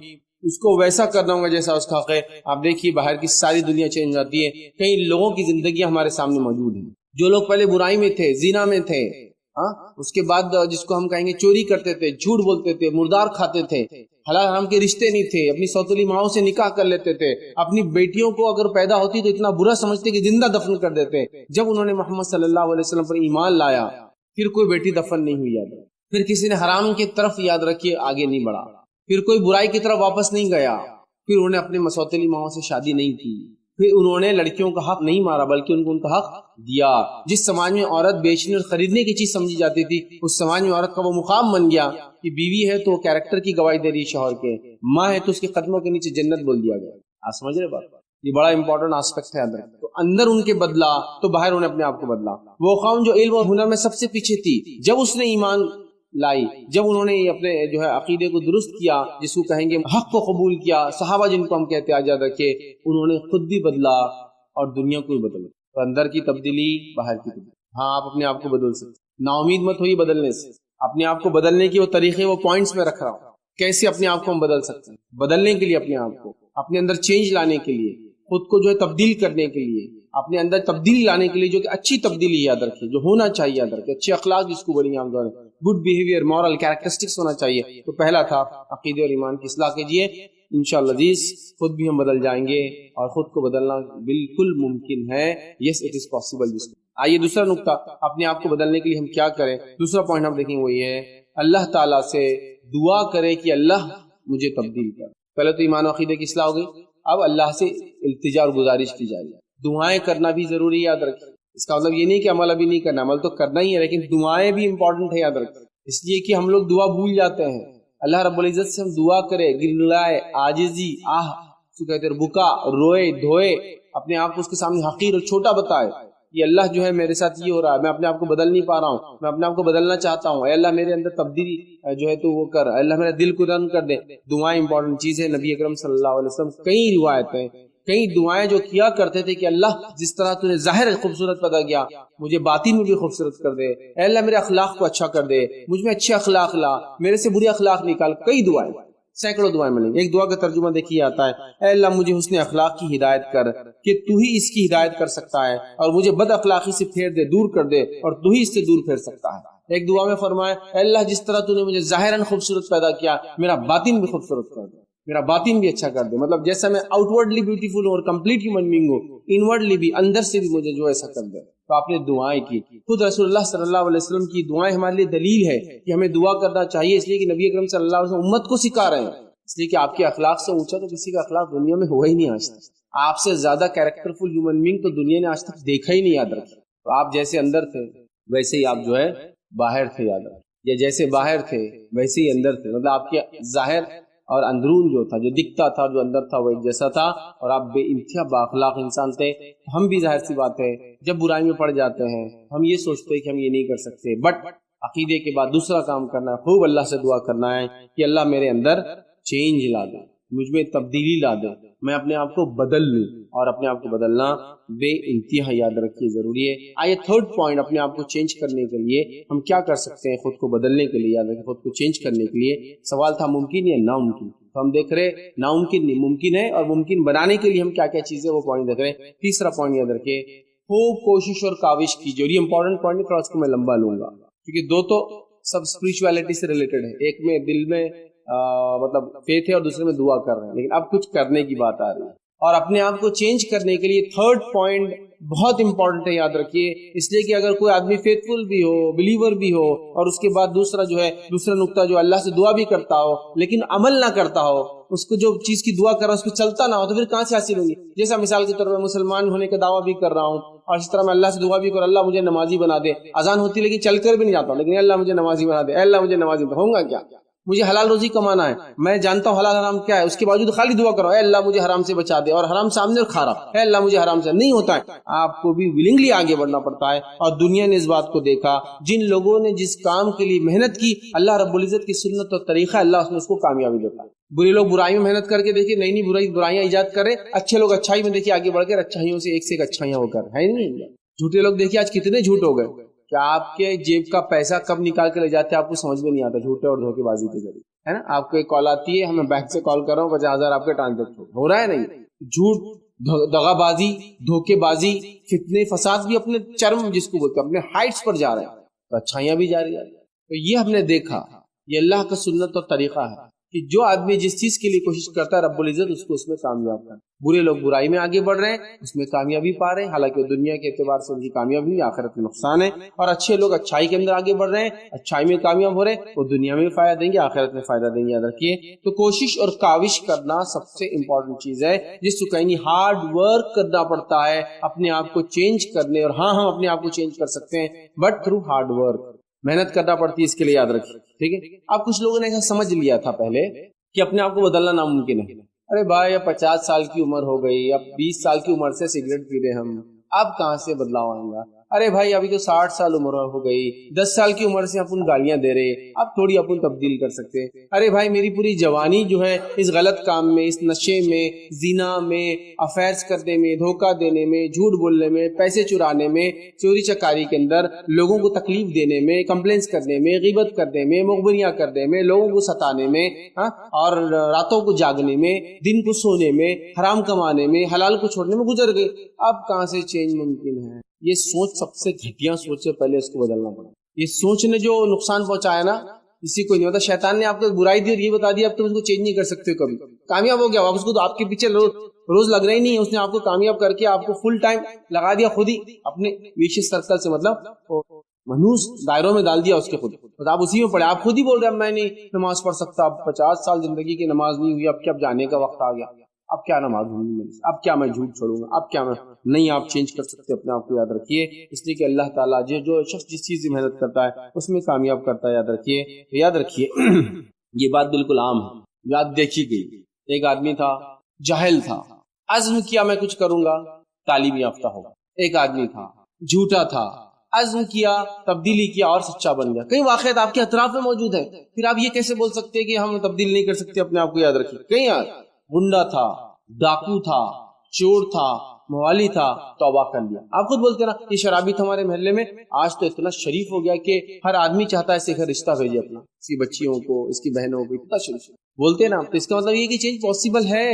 C: اس کو ویسا کرنا ہوگا جیسا اس کا حق ہے. آپ دیکھیے باہر کی ساری دنیا چینج جاتی ہے. کئی لوگوں کی زندگیاں ہمارے سامنے موجود ہیں, جو لوگ پہلے برائی میں تھے, زنا میں تھے, اس کے بعد جس کو ہم کہیں گے چوری کرتے تھے, جھوٹ بولتے تھے, مردار کھاتے تھے, حلال حرام کے رشتے نہیں تھے, اپنی سوتیلی ماؤں سے نکاح کر لیتے تھے, اپنی بیٹیوں کو اگر پیدا ہوتی تو اتنا برا سمجھتے کہ زندہ دفن کر دیتے. جب انہوں نے محمد صلی اللہ علیہ وسلم پر ایمان لایا, پھر کوئی بیٹی دفن نہیں ہوئی. یاد رکھیں, پھر کسی نے حرام کی طرف یاد رکھیے آگے نہیں بڑھا, پھر کوئی برائی کی طرف واپس نہیں گیا, پھر انہوں نے اپنے مسوتیلی ماؤں سے شادی نہیں کی, پھر انہوں نے لڑکیوں کا حق نہیں مارا بلکہ ان کو ان کا حق دیا. جس سماج میں عورت بیچنے اور خریدنے کی چیز سمجھی جاتی تھی, اس سماج میں عورت کا وہ مقام بن گیا کہ بیوی ہے تو کیریکٹر کی گواہی دے رہی ہے شوہر کے, ماں ہے تو اس کے قدموں کے نیچے جنت بول دیا گیا. آپ سمجھ رہے بات, یہ بڑا امپورٹنٹ آسپیکٹ ہے اندر. تو اندر ان کے بدلا تو باہر انہیں اپنے آپ کو بدلا. وہ قوم جو علم اور ہنر میں سب سے پیچھے تھی, جب اس نے ایمان لائی، جب انہوں نے اپنے جو ہے عقیدے کو درست کیا، جس کو کہیں گے حق کو قبول کیا، صحابہ جن کو ہم کہتے ہیں آج یاد رکھیے، انہوں نے خود بھی بدلا اور دنیا کو بھی بدلا۔ تو اندر کی تبدیلی، باہر کی تبدیلی۔ ہاں آپ اپنے آپ کو بدل سکتے، نا امید مت ہوئی بدلنے سے۔ اپنے آپ کو بدلنے کی وہ طریقے، وہ پوائنٹس میں رکھ رہا ہوں، کیسے اپنے آپ کو ہم بدل سکتے ہیں۔ بدلنے کے لیے اپنے آپ کو، اپنے اندر چینج لانے کے لیے، خود کو جو ہے تبدیل کرنے کے لیے، اپنے اندر تبدیلی لانے کے لیے، جو کہ اچھی تبدیلی یاد رکھیے، جو ہونا چاہیے یاد رکھیے، اچھے اخلاق جس کو بولیں گے عام طور پر، گڈ بیہیویئر، مورل کیریکٹرسٹکس ہونا چاہیے۔ تو پہلا تھا عقیدے اور ایمان کی اصلاح کیجیے، انشاءاللہ عزیز خود بھی ہم بدل جائیں گے، اور خود کو بدلنا بالکل ممکن ہے، یس اٹ از پاسبل۔ آئیے دوسرا نقطہ، اپنے آپ کو بدلنے کے لیے ہم کیا کریں۔ دوسرا پوائنٹ ہم دیکھیں وہ یہ ہے، اللہ تعالیٰ سے دعا کرے کہ اللہ مجھے تبدیل کر۔ پہلے تو ایمان و عقیدے کی اصلاح ہو گئی، اب اللہ سے التجا اور گزارش کی جائے، دعائیں کرنا بھی ضروری، یاد رکھیں۔ اس کا مطلب یہ نہیں کہ عمل ابھی نہیں کرنا، عمل تو کرنا ہی ہے، لیکن دعائیں بھی امپورٹنٹ ہے، یاد رکھیں۔ اس لیے کہ ہم لوگ دعا بھول جاتے ہیں۔ اللہ رب العزت سے ہم دعا کرے، گرلائے، عاجزی، کہتے ہیں بکا، روئے دھوئے، اپنے آپ کو اس کے سامنے حقیر اور چھوٹا بتائے، یہ اللہ جو ہے میرے ساتھ یہ ہو رہا ہے، میں اپنے آپ کو بدل نہیں پا رہا ہوں، میں اپنے آپ کو بدلنا چاہتا ہوں، اے اللہ میرے اندر تبدیلی جو ہے تو وہ کر، اے اللہ میرا دل کو رن کر دے۔ دعائیں امپورٹنٹ چیز ہے۔ نبی اکرم صلی اللہ علیہ وسلم کئی روایتیں، کئی دعائیں جو کیا کرتے تھے کہ اللہ جس طرح تو نے ظاہر خوبصورت پیدا کیا، مجھے باطن میں بھی خوبصورت کر دے، اے اللہ میرے اخلاق کو اچھا کر دے، مجھ میں اچھے اخلاق لا، میرے سے برے اخلاق نکال۔ کئی دعائیں، سینکڑوں دعائیں ملیں گی۔ ایک دعا کا ترجمہ دیکھیے آتا ہے، اے اللہ مجھے حسن اخلاق کی ہدایت کر کہ تو ہی اس کی ہدایت کر سکتا ہے، اور مجھے بد اخلاقی سے پھیر دے، دور کر دے، اور تو ہی اس سے دور پھیر سکتا ہے۔ ایک دعا میں فرمایا، اے اللہ جس طرح تو نے مجھے ظاہراً خوبصورت پیدا کیا، میرا باطن بھی خوبصورت کر دے، میرا باطن بھی اچھا کر دے۔ مطلب جیسا میں آؤٹ ورڈلی بیوٹیفل ہوں اور کمپلیٹ ہیومن بینگ ہوں، انورڈلی بھی، اندر سے بھی مجھے جو ایسا کر دے۔ تو آپ نے دعائیں کی، خود رسول اللہ صلی اللہ علیہ وسلم کی دعائیں ہمارے لیے دلیل ہے کہ ہمیں دعا کرنا چاہیے، اس لیے کہ نبی اکرم صلی اللہ علیہ وسلم امت کو سکھا رہے ہیں، اس لیے کہ آپ کے اخلاق سے اونچا تو کسی کا اخلاق دنیا میں ہوا ہی نہیں آج تک۔ آپ سے زیادہ کیریکٹرفل ہیومن بینگ تو دنیا نے آج تک دیکھا ہی نہیں، یاد رکھیں۔ تو آپ جیسے اندر تھے ویسے ہی آپ جو ہے باہر تھے، یاد رکھیں، یا جیسے باہر تھے ویسے ہی اندر تھے۔ مطلب آپ کے ظاہر اور اندرون جو تھا، جو دکھتا تھا، جو اندر تھا، وہ ایک جیسا تھا، اور آپ بے انتہا بااخلاق انسان تھے۔ ہم بھی ظاہر سی بات ہے جب برائی میں پڑ جاتے ہیں ہم یہ سوچتے ہیں کہ ہم یہ نہیں کر سکتے، بٹ عقیدے کے بعد دوسرا کام کرنا ہے، خوب اللہ سے دعا کرنا ہے کہ اللہ میرے اندر چینج لا دے، مجھ میں تبدیلی لا دے، میں اپنے آپ کو بدل لوں، اور اپنے آپ کو بدلنا بے انتہا یاد رکھیے ضروری ہے۔ آئیے تھرڈ پوائنٹ، اپنے آپ کو چینج کرنے کے لیے ہم کیا کر سکتے ہیں، خود کو بدلنے کے لیے، یاد رکھیں خود کو چینج کرنے کے لیے۔ سوال تھا ممکن یا ناممکن، تو ہم دیکھ رہے ناممکن نہیں، ممکن ہے، اور ممکن بنانے کے لیے ہم کیا کیا چیزیں وہ پوائنٹ دیکھ رہے ہیں۔ تیسرا پوائنٹ یاد رکھیے، خوب کوشش اور کاوش کیجیے، اور یہ امپورٹنٹ پوائنٹ ہے، تھوڑا اس کو میں لمبا لوں گا کیونکہ دو تو سب اسپرچویلٹی سے ریلیٹڈ ہے، ایک میں دل میں مطلب فیتھ ہے، اور دوسرے میں دعا کر رہے ہیں، لیکن اب کچھ کرنے کی بات آ رہی ہے، اور اپنے آپ کو چینج کرنے کے لیے تھرڈ پوائنٹ بہت امپورٹنٹ ہے، یاد رکھیے، اس لیے کہ اگر کوئی آدمی فیتھ فل بھی ہو، بلیور بھی ہو، اور اس کے بعد دوسرا جو ہے دوسرا نقطہ جو اللہ سے دعا بھی کرتا ہو لیکن عمل نہ کرتا ہو، اس کو جو چیز کی دعا کر رہا ہے اس پہ چلتا نہ ہو، تو پھر کہاں سے حاصل ہوگی؟ جیسا مثال کے طور پر مسلمان ہونے کا دعویٰ بھی کر رہا ہوں، اور اس طرح میں اللہ سے دعا بھی کروں، اللہ مجھے نمازی بنا دے، اذان ہوتی لیکن چل کر بھی نہیں جاتا ہوں، لیکن اللہ مجھے نمازی بنا دے، اللہ مجھے نمازی بنا، ہوگا کیا؟ مجھے حلال روزی کمانا ہے، میں جانتا ہوں حلال حرام کیا ہے، اس کے باوجود خالی دعا کرو، اے اللہ مجھے حرام سے بچا دے، اور حرام سامنے اور کھا رہا، اے اللہ مجھے حرام سے نہیں ہوتا ہے۔ آپ کو بھی ولنگلی آگے بڑھنا پڑتا ہے، اور دنیا نے اس بات کو دیکھا، جن لوگوں نے جس کام کے لیے محنت کی، اللہ رب العزت کی سنت اور طریقہ اللہ نے اس کو کامیابی دیتا ہے۔ برے لوگ برائی میں محنت کر کے دیکھیے، نئی نئی برائیاں ایجاد کر رہے، اچھے لوگ اچھائی میں دیکھیے آگے بڑھ کر اچھائیوں سے ایک سے ایک اچھائیاں ہو کر، ہے نہیں؟ جھوٹے لوگ دیکھیے آج کتنے جھوٹ ہو گئے کہ آپ کے جیب کا پیسہ کب نکال کے لے جاتے ہیں آپ کو سمجھ میں نہیں آتا، جھوٹے اور دھوکے بازی کے ذریعے، ہے نا؟ آپ کو ایک کال آتی ہے، میں بینک سے کال کر رہا ہوں، 50,000 آپ کے ٹرانزیکٹ ہو رہا ہے، نہیں، جھوٹ، دغا بازی، دھوکے بازی، فتنے فساد بھی اپنے چرم جس کو بولتے ہیں اپنے ہائٹس پر جا رہے ہیں، تو اچھائیاں بھی جاری ہیں۔ تو یہ ہم نے دیکھا، یہ اللہ کا سنت اور طریقہ ہے کہ جو آدمی جس چیز کے لیے کوشش کرتا ہے رب العزت اس کو اس میں کامیاب کرتا ہے۔ برے لوگ برائی میں آگے بڑھ رہے ہیں، اس میں کامیابی پا رہے ہیں، حالانکہ دنیا کے اعتبار سے ان کی کامیابی نہیں، آخرت میں نقصان ہے، اور اچھے لوگ اچھائی کے اندر آگے بڑھ رہے ہیں، اچھائی میں کامیاب ہو رہے ہیں، وہ دنیا میں بھی فائدہ دیں گے، آخرت میں فائدہ دیں گے، یاد رکھیے۔ تو کوشش اور کاوش کرنا سب سے امپورٹنٹ چیز ہے، جس کو کہیں ہارڈ ورک کرنا پڑتا ہے اپنے آپ کو چینج کرنے، اور ہاں ہم اپنے آپ کو چینج کر سکتے ہیں بٹ تھرو ہارڈ ورک، محنت کرنا پڑتی ہے اس کے لیے، یاد رکھیے، ٹھیک ہے؟ اب کچھ لوگوں نے ایسا سمجھ لیا تھا پہلے کہ اپنے آپ کو بدلنا ناممکن ہے، ارے بھائی اب 50 سال کی عمر ہو گئی، اب 20 سال کی عمر سے سگریٹ پی رہے ہم، اب کہاں سے بدلاؤ آئے گا؟ ارے بھائی ابھی تو 60 سال عمر ہو گئی، 10 سال کی عمر سے اپن گالیاں دے رہے، اب تھوڑی اپن تبدیل کر سکتے. ارے بھائی میری پوری جوانی جو ہے اس غلط کام میں، اس نشے میں، زنا میں، افیئرز کرنے میں، دھوکہ دینے میں، جھوٹ بولنے میں، پیسے چرانے میں، چوری چکاری کے اندر، لوگوں کو تکلیف دینے میں، کمپلینس کرنے میں، غیبت کرنے میں، مخبریاں کرنے میں، لوگوں کو ستانے میں، اور راتوں کو جاگنے میں، دن کو سونے میں، حرام کمانے میں، حلال کو چھوڑنے میں گزر گئے. اب کہاں سے چینج ممکن ہے؟ یہ سوچ سب سے گھٹیا سوچ سے پہلے اس کو بدلنا پڑا. یہ سوچ نے جو نقصان پہنچایا نا کسی کو نہیں ہوتا. شیطان نے آپ کو برائی دی اور یہ بتا دیا اب تم اس کو چینج نہیں کر سکتے. کبھی کامیاب ہو گیا آپ اس کو تو آپ کے پیچھے روز لگ رہا ہی نہیں ہے. اس نے آپ کو کامیاب کر کے آپ کو فل ٹائم لگا دیا خود ہی اپنے ویشیس سرکل سے، مطلب منحوس دائروں میں ڈال دیا اس کے خود. آپ اسی میں پڑے، آپ خود ہی بول رہے ہیں میں نہیں نماز پڑھ سکتا، اب 50 سال زندگی کی نماز نہیں ہوئی، اب کیا جانے کا وقت آ گیا، اب کیا نماز ہوئی، اب کیا میں جھوٹ چھوڑوں گا، اب کیا میں نہیں. آپ چینج کر سکتے اپنے آپ کو، یاد رکھیے. اس لیے کہ اللہ تعالیٰ جو شخص جس چیز کی محنت کرتا ہے اس میں کامیاب کرتا ہے. یاد رکھیے، یاد رکھیے یہ بات بالکل عام ہے، یاد دیکھی گئی. ایک آدمی تھا، جاہل تھا، عزم کیا میں کچھ کروں گا، تعلیم یافتہ ہوگا. ایک آدمی تھا، جھوٹا تھا، عزم کیا، تبدیلی کیا اور سچا بن گیا. کئی واقعات آپ کے اطراف میں موجود ہیں، پھر آپ یہ کیسے بول سکتے ہیں کہ ہم تبدیل نہیں کر سکتے اپنے آپ کو. یاد رکھیے کئی گنڈا تھا، ڈاکو تھا، چور تھا، موالی تھا، توبہ کر لیا. آپ خود بولتے نا یہ شرابی تھا ہمارے محلے میں، آج تو اتنا شریف ہو گیا کہ ہر آدمی چاہتا ہے اس سے گھر رشتہ بھیجے اپنا، اس کی بچیوں کو، اس کی بہنوں کو، اتنا شریف بولتے نا. تو اس کا مطلب یہ کہ چینج پاسبل ہے.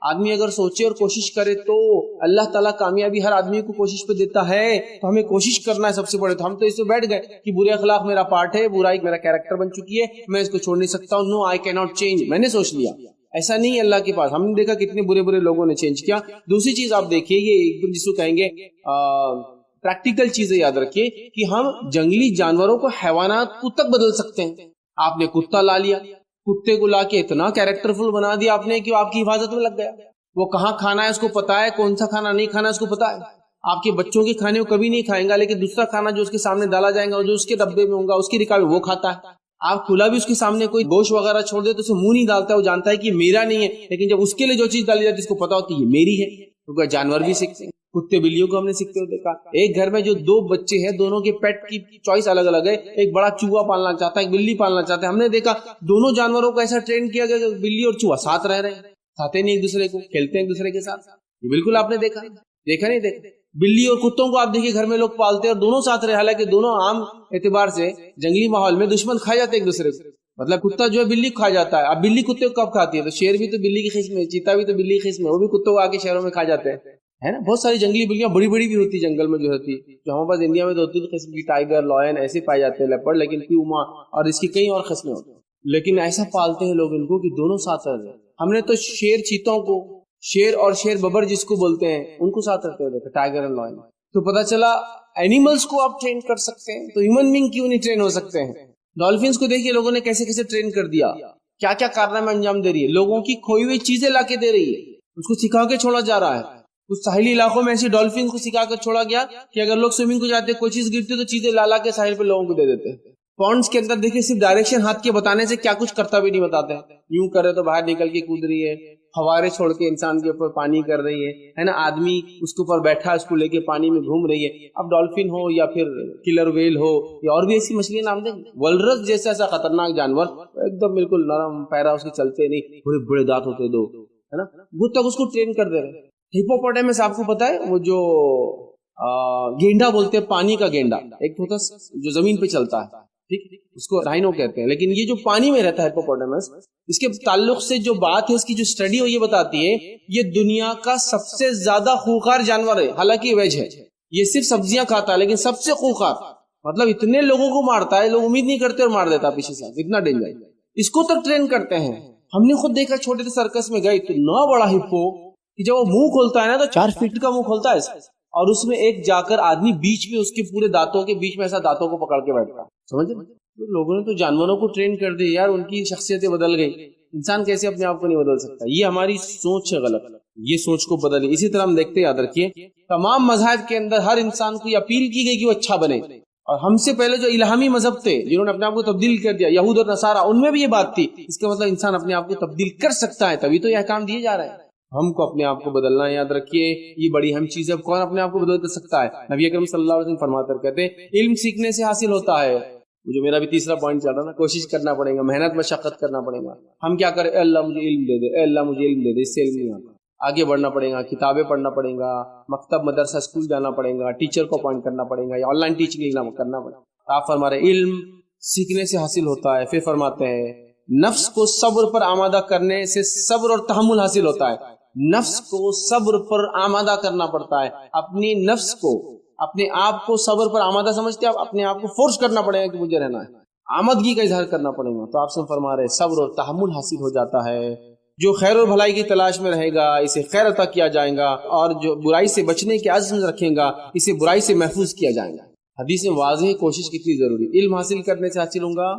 C: آدمی اگر سوچے اور کوشش کرے تو اللہ تعالیٰ کامیابی ہر آدمی کو کوشش پہ دیتا ہے. تو ہمیں کوشش کرنا ہے سب سے بڑے. تو ہم تو اس پہ بیٹھ گئے کہ برے اخلاق میرا پارٹ ہے، برائی میرا کیریکٹر بن چکی ہے، میں اس کو چھوڑ نہیں سکتا ہوں. نو آئی کی ناٹ چینج. میں نے سوچ لیا ایسا نہیں ہے اللہ کے پاس. ہم نے دیکھا کتنے برے برے لوگوں نے چینج کیا. دوسری چیز آپ دیکھیے، یہ ایک دم جس کو کہیں گے پریکٹیکل چیزیں یاد رکھیے کہ ہم جنگلی جانوروں کو، حیوانات کو تک بدل سکتے ہیں. آپ نے کتا لا لیا، کتے کو لا کے اتنا کیریکٹر فل بنا دیا آپ نے کہ آپ کی حفاظت میں لگ گیا. وہ کہاں کھانا ہے اس کو پتا ہے، کون سا کھانا نہیں کھانا ہے اس کو پتا ہے. آپ کے بچوں کے کھانے کو کبھی نہیں کھائیں گا، لیکن دوسرا کھانا جو اس کے سامنے ڈالا جائے گا اور جو اس کے ڈبے میں ہوگا اس کی رکاوٹ وہ کھاتا ہے. آپ کھلا بھی اس کے سامنے کوئی گوشت وغیرہ چھوڑ دے تو اسے منہ نہیں ڈالتا ہے، وہ جانتا ہے کہ یہ میرا نہیں ہے. لیکن جب اس کے لیے جو چیز ڈالی جاتی ہے اس کو پتا ہوتی ہے یہ میری ہے. تو جانور بھی سیکھتے ہیں، کتے بلیوں کو ہم نے سیکھتے ہوئے دیکھا. ایک گھر میں جو دو بچے ہیں، دونوں کے پیٹ کی چوائس الگ الگ ہے. ایک بڑا چوہا پالنا چاہتا ہے، ایک بلی پالنا چاہتا ہے. ہم نے دیکھا دونوں جانوروں کو ایسا ٹرین کیا گیا کہ بلی اور چوہا ساتھ رہ رہے ہیں، کھاتے نہیں ایک دوسرے کو، کھیلتے ہیں ایک دوسرے کے ساتھ. یہ بالکل آپ نے دیکھا نہیں دیکھا. بلی اور کتوں کو آپ دیکھیے گھر میں لوگ پالتے ہیں اور دونوں ساتھ رہے، حالانکہ دونوں عام اعتبار سے جنگلی ماحول میں دشمن کھائے جاتے ہیں ایک دوسرے کو. مطلب کتا جو ہے بلی کھا جاتا ہے. اب بلی کتے کو کب کھاتی ہے؟ تو شیر بھی تو بلی کی قسم ہے، چیتا بھی تو بلی کی قسم ہے، وہ بھی کتوں کو آ کے شہروں میں کھا جاتے ہیں، ہے نا. بہت ساری جنگلی بلیاں بڑی بڑی بھی ہوتی جنگل میں جو ہوتی، جو ہمارے پاس انڈیا میں تو ہوتی قسم کی ٹائیگر، لائن ایسے پائے جاتے ہیں، لیپرڈ، لیکن پیوما اور اس کی کئی اور قسمیں ہوتی ہیں. لیکن ایسا پالتے ہیں لوگ ان کو کہ دونوں ساتھ رہتے ہیں. ہم نے تو شیر چیتوں کو، شیر اور شیر ببر جس کو بولتے ہیں، ان کو ساتھ رہتے ہوئے ٹائیگر اینڈ لائن. تو پتا چلا اینیملز کو آپ ٹرین کر سکتے ہیں تو ہیومن بینگ کیوں نہیں ٹرین ہو سکتے ہیں؟ ڈالفنس کو دیکھیے لوگوں نے کیسے کیسے ٹرین کر دیا، کیا کیا کارنامے انجام دے رہی ہے، لوگوں کی کھوئی ہوئی چیزیں لا کے دے رہی ہے، اس کو سکھا کے چھوڑا جا رہا ہے. کچھ ساحلی علاقوں میں ایسی ڈالفنس کو سکھا کر چھوڑا گیا کہ اگر لوگ سوئمنگ کو جاتے کوئی چیز گرتی تو چیزیں لا کے ساحل پہ لوگوں کو دے دیتے. پونڈس کے اندر دیکھیے صرف ڈائریکشن ہاتھ کے بتانے سے کیا کچھ کرتا بھی نہیں بتاتے. یوں کرے تو باہر نکل کے کود رہی ہے، فوارے چھوڑ کے انسان کے اوپر پانی کر رہی ہے نا. آدمی اس کے اوپر بیٹھا اس کو لے کے پانی میں گھوم رہی ہے. اب ڈالفن ہو یا پھر کلر ویل ہو یا اور بھی ایسی مچھلیاں نام دیں. ولرس جیسا ایسا خطرناک جانور، ایک دم بالکل نرم پیرا، اس کے چلتے نہیں، بڑے بڑے دانت ہوتے دو، ہے نا. وہ تک اس کو ٹرین کر دے رہے. ہپوپوٹیمس آپ کو پتا ہے وہ جو گینڈا بولتے ہیں، پانی کا گینڈا ایک ہوتا جو زمین پہ چلتا ہے، ٹھیک، اس کو رائنو کہتے ہیں. لیکن یہ جو پانی میں رہتا ہے ہپوپوٹیمس، اس کے تعلق سے جو بات ہے، اس کی جو اسٹڈی یہ بتاتی ہے یہ دنیا کا سب سے زیادہ خوخار جانور ہے. حالانکہ ویج ہے، یہ صرف سبزیاں کھاتا ہے لیکن سب سے خوخار، مطلب اتنے لوگوں کو مارتا ہے، لوگ امید نہیں کرتے اور مار دیتا پیچھے سے، اتنا ڈینجر. اس کو تک ٹرین کرتے ہیں. ہم نے خود دیکھا چھوٹے سے سرکس میں گئے، اتنا بڑا ہپو کہ جب وہ منہ کھولتا ہے نا تو 4 فٹ کا منہ کھولتا ہے، اور اس میں ایک جا کر آدمی بیچ میں اس کے پورے دانتوں کے بیچ میں ایسا دانتوں کو پکڑ کے بیٹھتا. سمجھ لوگوں نے تو جانوروں کو ٹرین کر دی یار، ان کی شخصیتیں بدل گئی. انسان کیسے اپنے آپ کو نہیں بدل سکتا؟ یہ ہماری سوچ ہے غلط، یہ سوچ کو بدلی. اسی طرح ہم دیکھتے، یاد رکھیے تمام مذاہب کے اندر ہر انسان کو یہ اپیل کی گئی کہ وہ اچھا بنے. اور ہم سے پہلے جو الہامی مذہب تھے جنہوں نے اپنے آپ کو تبدیل کر دیا، یہود اور نصارہ، ان میں بھی یہ بات تھی. اس کا مطلب انسان اپنے آپ کو تبدیل کر سکتا ہے، تبھی تو یہ احکام دیے جا رہے ہیں. ہم کو اپنے آپ کو بدلنا ہے. یاد رکھیے یہ بڑی اہم چیز ہے. کون اپنے آپ کو بدل سکتا ہے؟ نبی اکرم صلی اللہ علیہ وسلم فرماتے کہتے ہیں علم سیکھنے سے حاصل ہوتا ہے. جو میرا بھی تیسرا پوائنٹ چل رہا نا، کوشش کرنا پڑے گا، محنت مشقت کرنا پڑے گا. ہم کیا کریں؟ اے اللہ مجھے علم دے دے، اے اللہ مجھے علم دے دے، اس سے علم نہیں آتا. آگے بڑھنا پڑے گا، کتابیں پڑھنا پڑے گا، مکتب مدرسہ اسکول جانا پڑے گا، ٹیچر کو اپوائنٹ کرنا پڑے گا، یا آن لائن ٹیچنگ کرنا پڑے گا. آپ فرما رہے علم سیکھنے سے حاصل ہوتا ہے. پھر فرماتے ہیں نفس کو صبر پر آمادہ کرنے سے صبر اور تحمل حاصل ہوتا ہے. نفس کو صبر پر آمادہ کرنا پڑتا ہے. اپنی نفس کو، اپنے آپ کو صبر پر آمادہ سمجھتے ہیں، اپنے آپ کو فورس کرنا پڑے گا کہ مجھے رہنا ہے، آمدگی کا اظہار کرنا پڑے گا. تو آپ سے فرما رہے صبر اور تحمل حاصل ہو جاتا ہے. جو خیر و بھلائی کی تلاش میں رہے گا اسے خیر عطا کیا جائے گا، اور جو برائی سے بچنے کے عزم رکھے گا اسے برائی سے محفوظ کیا جائے گا. حدیث میں واضح کوشش کتنی ضروری. علم حاصل کرنے سے حاصل ہوں گا،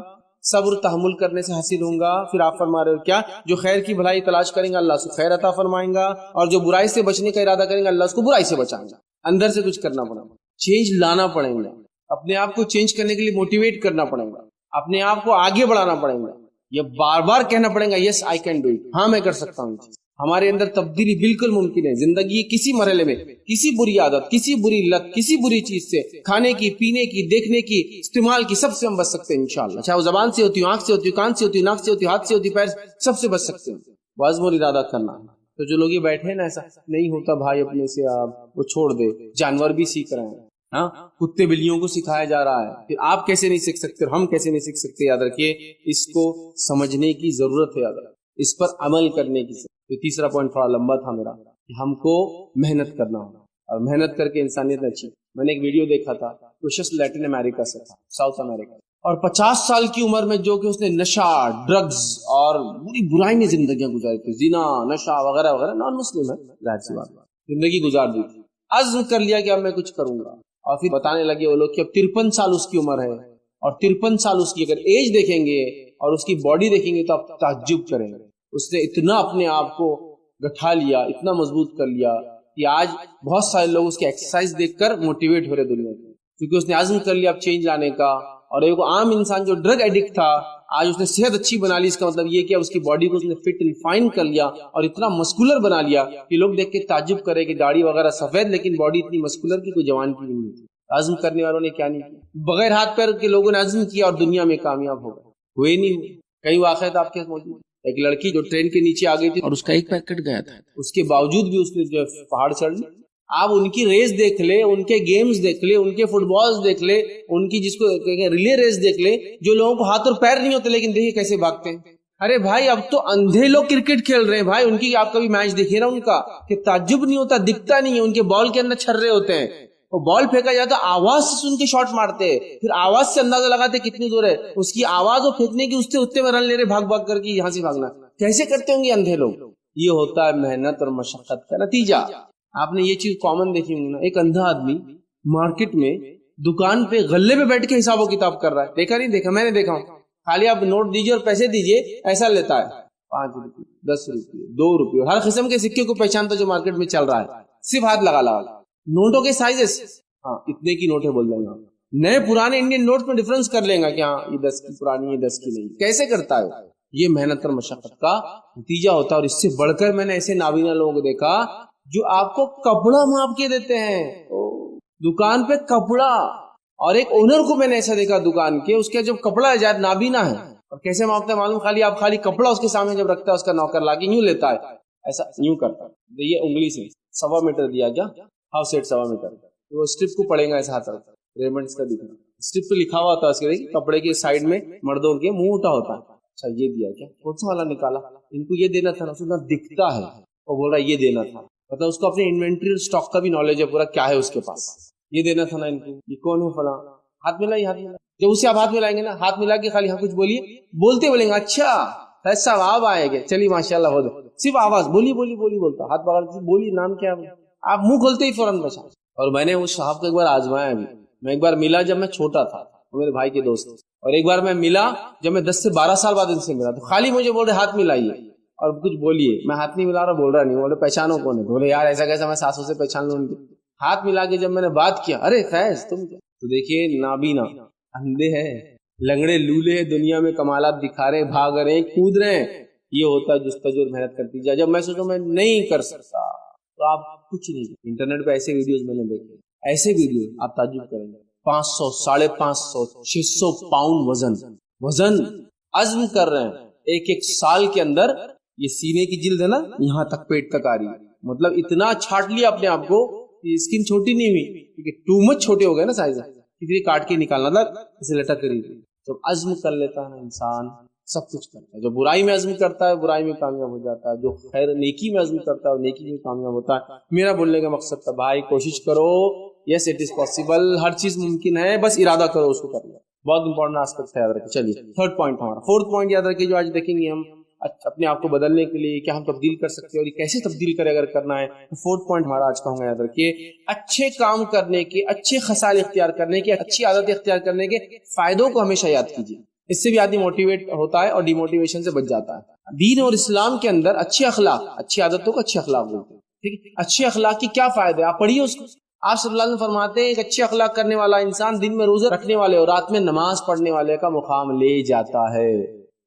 C: صبر تحمل کرنے سے حاصل ہوں گا. پھر آپ فرما رہے ہو کیا؟ جو خیر کی بھلائی تلاش کریں گا اللہ اس کو خیر عطا فرمائیں گا، اور جو برائی سے بچنے کا ارادہ کریں گا اللہ اس کو برائی سے بچائیں گا. اندر سے کچھ کرنا پڑے گا، چینج لانا پڑے گا، اپنے آپ کو چینج کرنے کے لیے موٹیویٹ کرنا پڑے گا، اپنے آپ کو آگے بڑھانا پڑے گا. یہ بار بار کہنا پڑے گا یس آئی کین ڈو اٹ، ہاں میں کر سکتا ہوں. ہمارے اندر تبدیلی بالکل ممکن ہے. زندگی کسی مرحلے میں کسی بری عادت، کسی بری لت، کسی بری چیز سے، کھانے کی، پینے کی، دیکھنے کی، استعمال کی، سب سے ہم بچ سکتے ہیں انشاءاللہ. چاہے وہ زبان سے ہوتی، آنکھ سے ہوتی، کان سے ہوتی، ناک سے ہوتی، ہاتھ سے ہوتی، پیر، سب سے بچ سکتے ہیں. عزم اور ارادہ کرنا. تو جو لوگ یہ بیٹھے ہیں نا ایسا نہیں ہوتا بھائی اپنے سے، آپ وہ چھوڑ دے. جانور بھی سیکھ رہے ہیں، ہاں کتے بلیوں کو سکھایا جا رہا ہے. پھر آپ کیسے نہیں سیکھ سکتے اور ہم کیسے نہیں سیکھ سکتے؟ یاد رکھیے اس کو سمجھنے کی ضرورت ہے، یاد رکھیے اس پر عمل کرنے کی. تو تیسرا پوائنٹ تھوڑا لمبا تھا میرا، کہ ہم کو محنت کرنا ہوگا، اور محنت کر کے انسانیت اچھی. میں نے ایک ویڈیو دیکھا تھا، وہ شخص لیٹن امریکہ سے تھا، ساؤتھ امریکہ، اور 50 سال کی عمر میں جو کہ اس نے نشہ، ڈرگز اور بری برائی میں زندگیاں گزاری تھی، زنا، نشہ وغیرہ وغیرہ، نان مسلم ہے ظاہر سی بات، زندگی گزار دی تھی. عزم کر لیا کہ اب میں کچھ کروں گا. اور پھر بتانے لگے وہ لوگ کہ اب 53 سال اس کی عمر ہے، اور 53 سال اس کی اگر ایج دیکھیں گے اور اس کی باڈی دیکھیں گے تو آپ تعجب کریں گے. اس نے اتنا اپنے آپ کو گٹھا لیا، اتنا مضبوط کر لیا کہ آج بہت سارے لوگ اس کے ایکسرسائز دیکھ کر موٹیویٹ ہو رہے دنیا میں، کیونکہ اس نے عزم کر لیا اب چینج لانے کا. اور ایک عام انسان جو ڈرگ ایڈکٹ تھا آج اس نے صحت اچھی بنا لی. اس کا مطلب یہ کہ اس کی باڈی کو اس نے فٹ اینڈ فائن کر لیا اور اتنا مسکولر بنا لیا کہ لوگ دیکھ کے تعجب کرے کہ داڑھی وغیرہ سفید لیکن باڈی اتنی مسکولر کی کوئی جوان کی نہیں تھی. عزم کرنے والوں نے کیا نہیں کیا، بغیر ہاتھ پیر کے لوگوں نے عزم کیا اور دنیا میں کامیاب ہو گئے. ہوئے نہیں ہوئے. کئی واقعات آپ کے موجود. ایک لڑکی جو ٹرین کے نیچے آ گئی تھی اور اس کا ایک پیر کٹ گیا تھا، اس کے باوجود بھی اس نے جو پہاڑ چڑھ لی. آپ ان کی ریس دیکھ لے، ان کے گیمز دیکھ لے، ان کے فٹ بالز دیکھ لے، ان کی جس کو ریلے ریس دیکھ لے، جو لوگوں کو ہاتھ اور پیر نہیں ہوتے لیکن دیکھیے کیسے بھاگتے ہیں. ارے بھائی اب تو اندھے لوگ کرکٹ کھیل رہے ہیں بھائی. ان کی آپ کبھی میچ دیکھیے نا ان کا، کہ تعجب نہیں ہوتا، دکھتا نہیں ہے. ان کے بال کے اندر چھرے ہوتے ہیں، وہ بال پھینکا جاتا آواز سے سن کے شاٹ مارتے، پھر آواز سے اندازہ لگاتے کتنی دور ہے. اس کی آواز اور پھینکنے کی اس سے اتنے میں رن لے رہے، بھاگ بھاگ کر کے یہاں سے بھاگنا. کیسے کرتے ہوں گے اندھے لوگ؟ یہ ہوتا ہے محنت اور مشقت کا نتیجہ. آپ نے یہ چیز کامن دیکھی ہوگی نا، ایک اندھا آدمی مارکیٹ میں دکان پہ غلے پہ بیٹھ کے حساب و کتاب کر رہا ہے. دیکھا نہیں دیکھا؟ میں نے دیکھا ہوں. خالی آپ نوٹ دیجیے اور پیسے دیجیے، ایسا لیتا ہے 5 روپے 10 روپے 2 روپے، ہر قسم کے سکے کو پہچانتا جو مارکیٹ میں چل رہا ہے. صرف ہاتھ لگا لگا. نوٹوں کے سائزز، ہاں اتنے کی نوٹ ہے بول دیں گا. نئے پرانے انڈین نوٹ میں ڈفرنس کر لیں گا کہ ہاں یہ 10 کی پرانی، یہ 10 کی نہیں. کیسے کرتا ہے؟ یہ محنت اور مشقت کا نتیجہ ہوتا ہے. اور اس سے بڑھ کر میں نے ایسے نابینا لوگوں کو دیکھا جو آپ کو کپڑا ماپ کے دیتے ہیں دکان پہ کپڑا. اور ایک اونر کو میں نے ایسا دیکھا دکان کے، اس کا جب کپڑا ہے نابینا ہے، اور کیسے ماپتا ہے معلوم؟ خالی کپڑا اس کے سامنے جب رکھتا ہے اس کا نوکر لا کے یوں لیتا ہے، ایسا یوں کرتا ہے. یہ انگلی سے 1.25 میٹر دیا کیا، ہاف سیٹ 1.25 میٹر. وہ اسٹرپ کو پڑے گا ایسا ہاتھ رکھتا ہے، ریمنڈس کا دکھنا اسٹرپ پہ لکھا ہوا ہوتا ہے اس کے کپڑے کے سائڈ میں مردوں کے منہ اٹھا ہوتا ہے. اچھا یہ دیا کیا، کون سا والا نکالا، ان کو یہ دینا تھا نا، دکھتا ہے اور بول رہا ہے یہ دینا تھا. مطلب اس کو اپنے انوینٹری اور اسٹاک کا بھی نالج ہے پورا، کیا ہے اس کے پاس. یہ دینا تھا نا ان کو، یہ کون ہے فلاں. ہاتھ ملا، یہ ہاتھ ملا. جب اسے آپ ہاتھ ملائیں گے نا، ہاتھ ملا کے خالی ہاں کچھ بولیے، بولتے بولیں گے اچھا ایسا آپ آئے گے، چلیے ماشاء اللہ ہو جائے. صرف آواز بولی بولی بولی بولتا، ہاتھ پکڑ بولی نام کیا، آپ منہ کھولتے ہی فوراً بچا. اور میں نے اس صاحب کو ایک بار آزمایا بھی. میں ایک بار ملا جب میں چھوٹا تھا، میرے بھائی کے دوست، اور ایک بار میں ملا جب میں 10 سے 12 سال بعد ان سے ملا. تو خالی مجھے بول رہے ہاتھ ملائیے اور کچھ بولیے. میں ہاتھ نہیں ملا رہا، بول رہا نہیں. بولے پہچانو کون ہے؟ بولے یار ایسا کیسا میں ساسوں سے پہچان لوں. ہاتھ ملا کے جب میں نے بات کیا، ارے فیض تم کیا. تو دیکھیے نابینا، اندھے ہیں، لنگڑے لولے ہیں، دنیا میں کمالات دکھا رہے، بھاگ رہے ہیں، کود رہے ہیں. یہ ہوتا ہے جستجو اور محنت کرتی جائے. جب میں سوچوں میں نہیں کر سکتا تو آپ کچھ نہیں. انٹرنیٹ پہ ایسے ویڈیوز میں نے دیکھے, ایسے ویڈیوز آپ تعجب کریں گے. 500, 550, 600 پاؤنڈ وزن عزم کر رہے ہیں ایک سال کے اندر. یہ سینے کی جلد ہے نا, یہاں تک پیٹ تک آ رہی ہے. مطلب اتنا چھاٹ لیا اپنے آپ کو, اسکن چھوٹی نہیں ہوئی کیونکہ ٹو مچ چھوٹے ہو گئے نا سائز, کتنی کاٹ کے نکالنا تھا, اسے لٹک کری. جب عزم کر لیتا ہے نا انسان سب کچھ کرتا ہے. جو برائی میں عزم کرتا ہے برائی میں کامیاب ہو جاتا ہے, جو خیر نیکی میں عزم کرتا ہے وہ نیکی میں کامیاب ہوتا ہے. میرا بولنے کا مقصد تھا بھائی کوشش کرو, یس اٹ از پاسبل, ہر چیز ممکن ہے, بس ارادہ کرو اس کو کرنا. بہت امپورٹنٹ آسپیکٹ ہے, یاد رکھیں. چلیے تھرڈ پوائنٹ ہمارا, فورتھ پوائنٹ یاد رکھیے جو آج دیکھیں گے ہم اپنے آپ کو بدلنے کے لیے کیا ہم تبدیل کر سکتے ہیں اور یہ کیسے تبدیل کرے اگر کرنا ہے. فورتھ پوائنٹ ہمارا آج کا ہوگا, یاد رکھیے اچھے کام کرنے کے, اچھے خصال اختیار کرنے کے, اچھی عادت اختیار کرنے کے فائدوں کو ہمیشہ یاد کیجیے. اس سے بھی آدمی موٹیویٹ ہوتا ہے اور ڈی موٹیویشن سے بچ جاتا ہے. دین اور اسلام کے اندر اچھے اخلاق, اچھی عادتوں کو اچھے اخلاق بولتے ہیں. ٹھیک ہے, اچھے اخلاق کی کیا فائدے, آپ پڑھیے اس کو. آپ صلی اللہ علیہ وسلم فرماتے ہیں ایک اچھے اخلاق کرنے والا انسان دن میں روزے رکھنے والے اور رات میں نماز پڑھنے والے کا مقام لے جاتا ہے.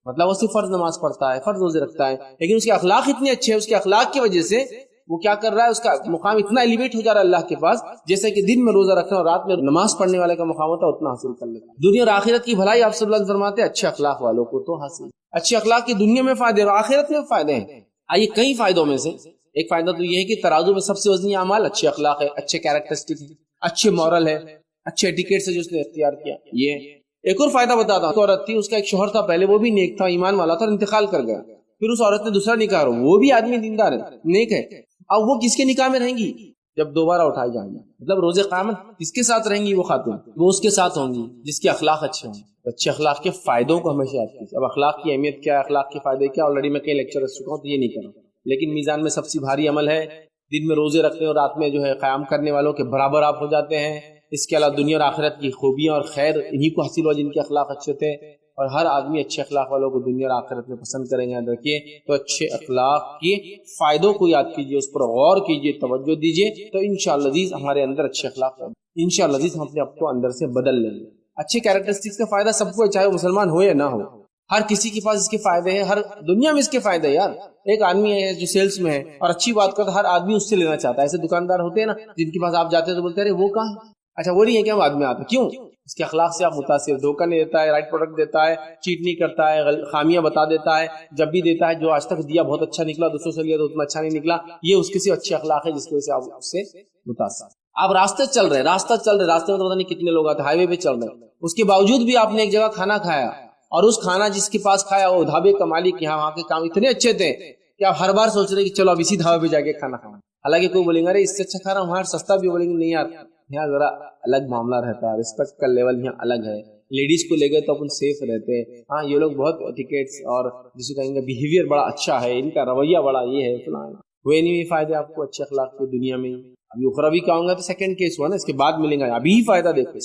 C: مطلب وہ صرف فرض نماز پڑھتا ہے, فرض روزے رکھتا ہے, لیکن اس کے اخلاق اتنے اچھے ہیں, اس کے اخلاق کی وجہ سے وہ کیا کر رہا ہے, اس کا مقام اتنا ایلیویٹ ہو جا رہا ہے اللہ کے پاس, جیسے کہ دن میں روزہ رکھنا اور رات میں نماز پڑھنے والے کا مقام ہوتا ہے اتنا حاصل کر لیتا ہے. دنیا اور آخرت کی بھلائی آپ صلی اللہ علیہ وسلم فرماتے ہیں اچھے اخلاق والوں کو تو حاصل. اچھے اخلاق کی دنیا میں فائدے اور آخرت میں فائدے ہیں. آئیے کئی فائدوں میں سے ایک فائدہ تو یہ ہے کہ ترازو میں سب سے وزنی اعمال اچھے اخلاق ہے, اچھے کیریکٹرسٹک ہے, اچھے مورل ہے, اچھے ایٹیکیٹ سے جو اس نے اختیار کیا. یہ ایک اور فائدہ بتاتا ہوں. عورت تھی, اس کا ایک شوہر تھا, پہلے وہ بھی نیک تھا, ایمان والا تھا, انتقال کر گیا. پھر اس عورت نے دوسرا نکاح, وہ بھی آدمی دیندار ہے, نیک ہے. اب وہ کس کے نکاح میں رہیں گی جب دوبارہ اٹھائی جائیں گی, مطلب روز قیامت کس کے ساتھ رہیں گی وہ خاتون, وہ اس کے ساتھ ہوں گی جس کے اخلاق اچھے ہوں. اچھے اخلاق کے فائدوں کو ہمیشہ یاد کیجیے. اب اخلاق کی اہمیت کیا ہے, اخلاق کے فائدے کیا, آلریڈی میں کئی لیکچر رکھ چکا ہوں تو یہ نہیں کروں, لیکن میزان میں سب سے بھاری عمل ہے دن میں روزے رکھنے اور رات میں جو ہے قیام کرنے والوں کے برابر آپ ہو جاتے ہیں. اس کے علاوہ دنیا اور آخرت کی خوبیاں اور خیر انہی کو حاصل ہوا جن کے اخلاق اچھے تھے, اور ہر آدمی اچھے اخلاق والوں کو دنیا اور آخرت میں پسند کریں گے. یاد رکھیے تو اچھے اخلاق کے فائدوں کو یاد کیجیے, اس پر غور کیجیے, توجہ دیجیے, تو انشاءاللہ عزیز ہمارے اندر اچھے اخلاق ہیں. انشاءاللہ عزیز ہم اپنے آپ کو اندر سے بدل لیں گے. اچھے کیریکٹرسٹکس کا فائدہ سب کو ہے, چاہے وہ مسلمان ہو یا نہ ہو, ہر کسی کے پاس اس کے فائدے ہیں, ہر دنیا میں اس کے فائدے ہیں. یار ایک آدمی ہے جو سیلس میں ہے اور اچھی بات کرتا ہے, ہر آدمی اس سے لینا چاہتا ہے. ایسے دکاندار ہوتے ہیں نا جن کے پاس آپ جاتے ہیں تو بولتے ہیں ارے وہ کہاں, اچھا وہ نہیں ہے کیا, وہ آدمی آتا, کیوں, اس کے اخلاق سے آپ متاثر. دھوکہ نہیں دیتا ہے, رائٹ پروڈکٹ دیتا ہے, چیٹ نہیں کرتا ہے, خامیاں بتا دیتا ہے, جب بھی دیتا ہے جو آج تک دیا بہت اچھا نکلا, دوسروں سے لیا تو اتنا اچھا نہیں نکلا. یہ اس کے سے اچھے اخلاق ہے جس کی وجہ سے آپ اس سے متاثر. آپ راستے چل رہے راستے میں تو پتہ نہیں کتنے لوگ آتے, ہائی وے پہ چل رہے ہیں, اس کے باوجود بھی آپ نے ایک جگہ کھانا کھایا, اور اس کھانا جس کے پاس کھایا وہ ڈھابے کا مالک, یہاں وہاں کے کام اتنے اچھے تھے کہ آپ ہر بار سوچ رہے کہ چلو اب اسی ڈھابے پہ جا کے کھانا کھانا. حالانکہ کوئی بولیں گے ارے اس سے اچھا کھانا وہاں سستا بھی, بولیں گے نہیں یار یہاں ذرا الگ معاملہ رہتا ہے, رسپیکٹ کا لیول یہاں الگ ہے. لیڈیز کو لے گئے تو اپن سیف رہتے ہیں. ہاں یہ لوگ بہت ایٹیکیٹس اور جسے کہیں گے بیہیویئر بڑا اچھا ہے, ان کا رویہ بڑا یہ ہے فلاں. وہ نہیں فائدے آپ کو اچھے اخلاق کی دنیا میں. ابھی اخروی کا ہوں گا تو سیکنڈ کیس ہوا نا, اس کے بعد ملیں گا, ابھی ہی فائدہ دیکھو.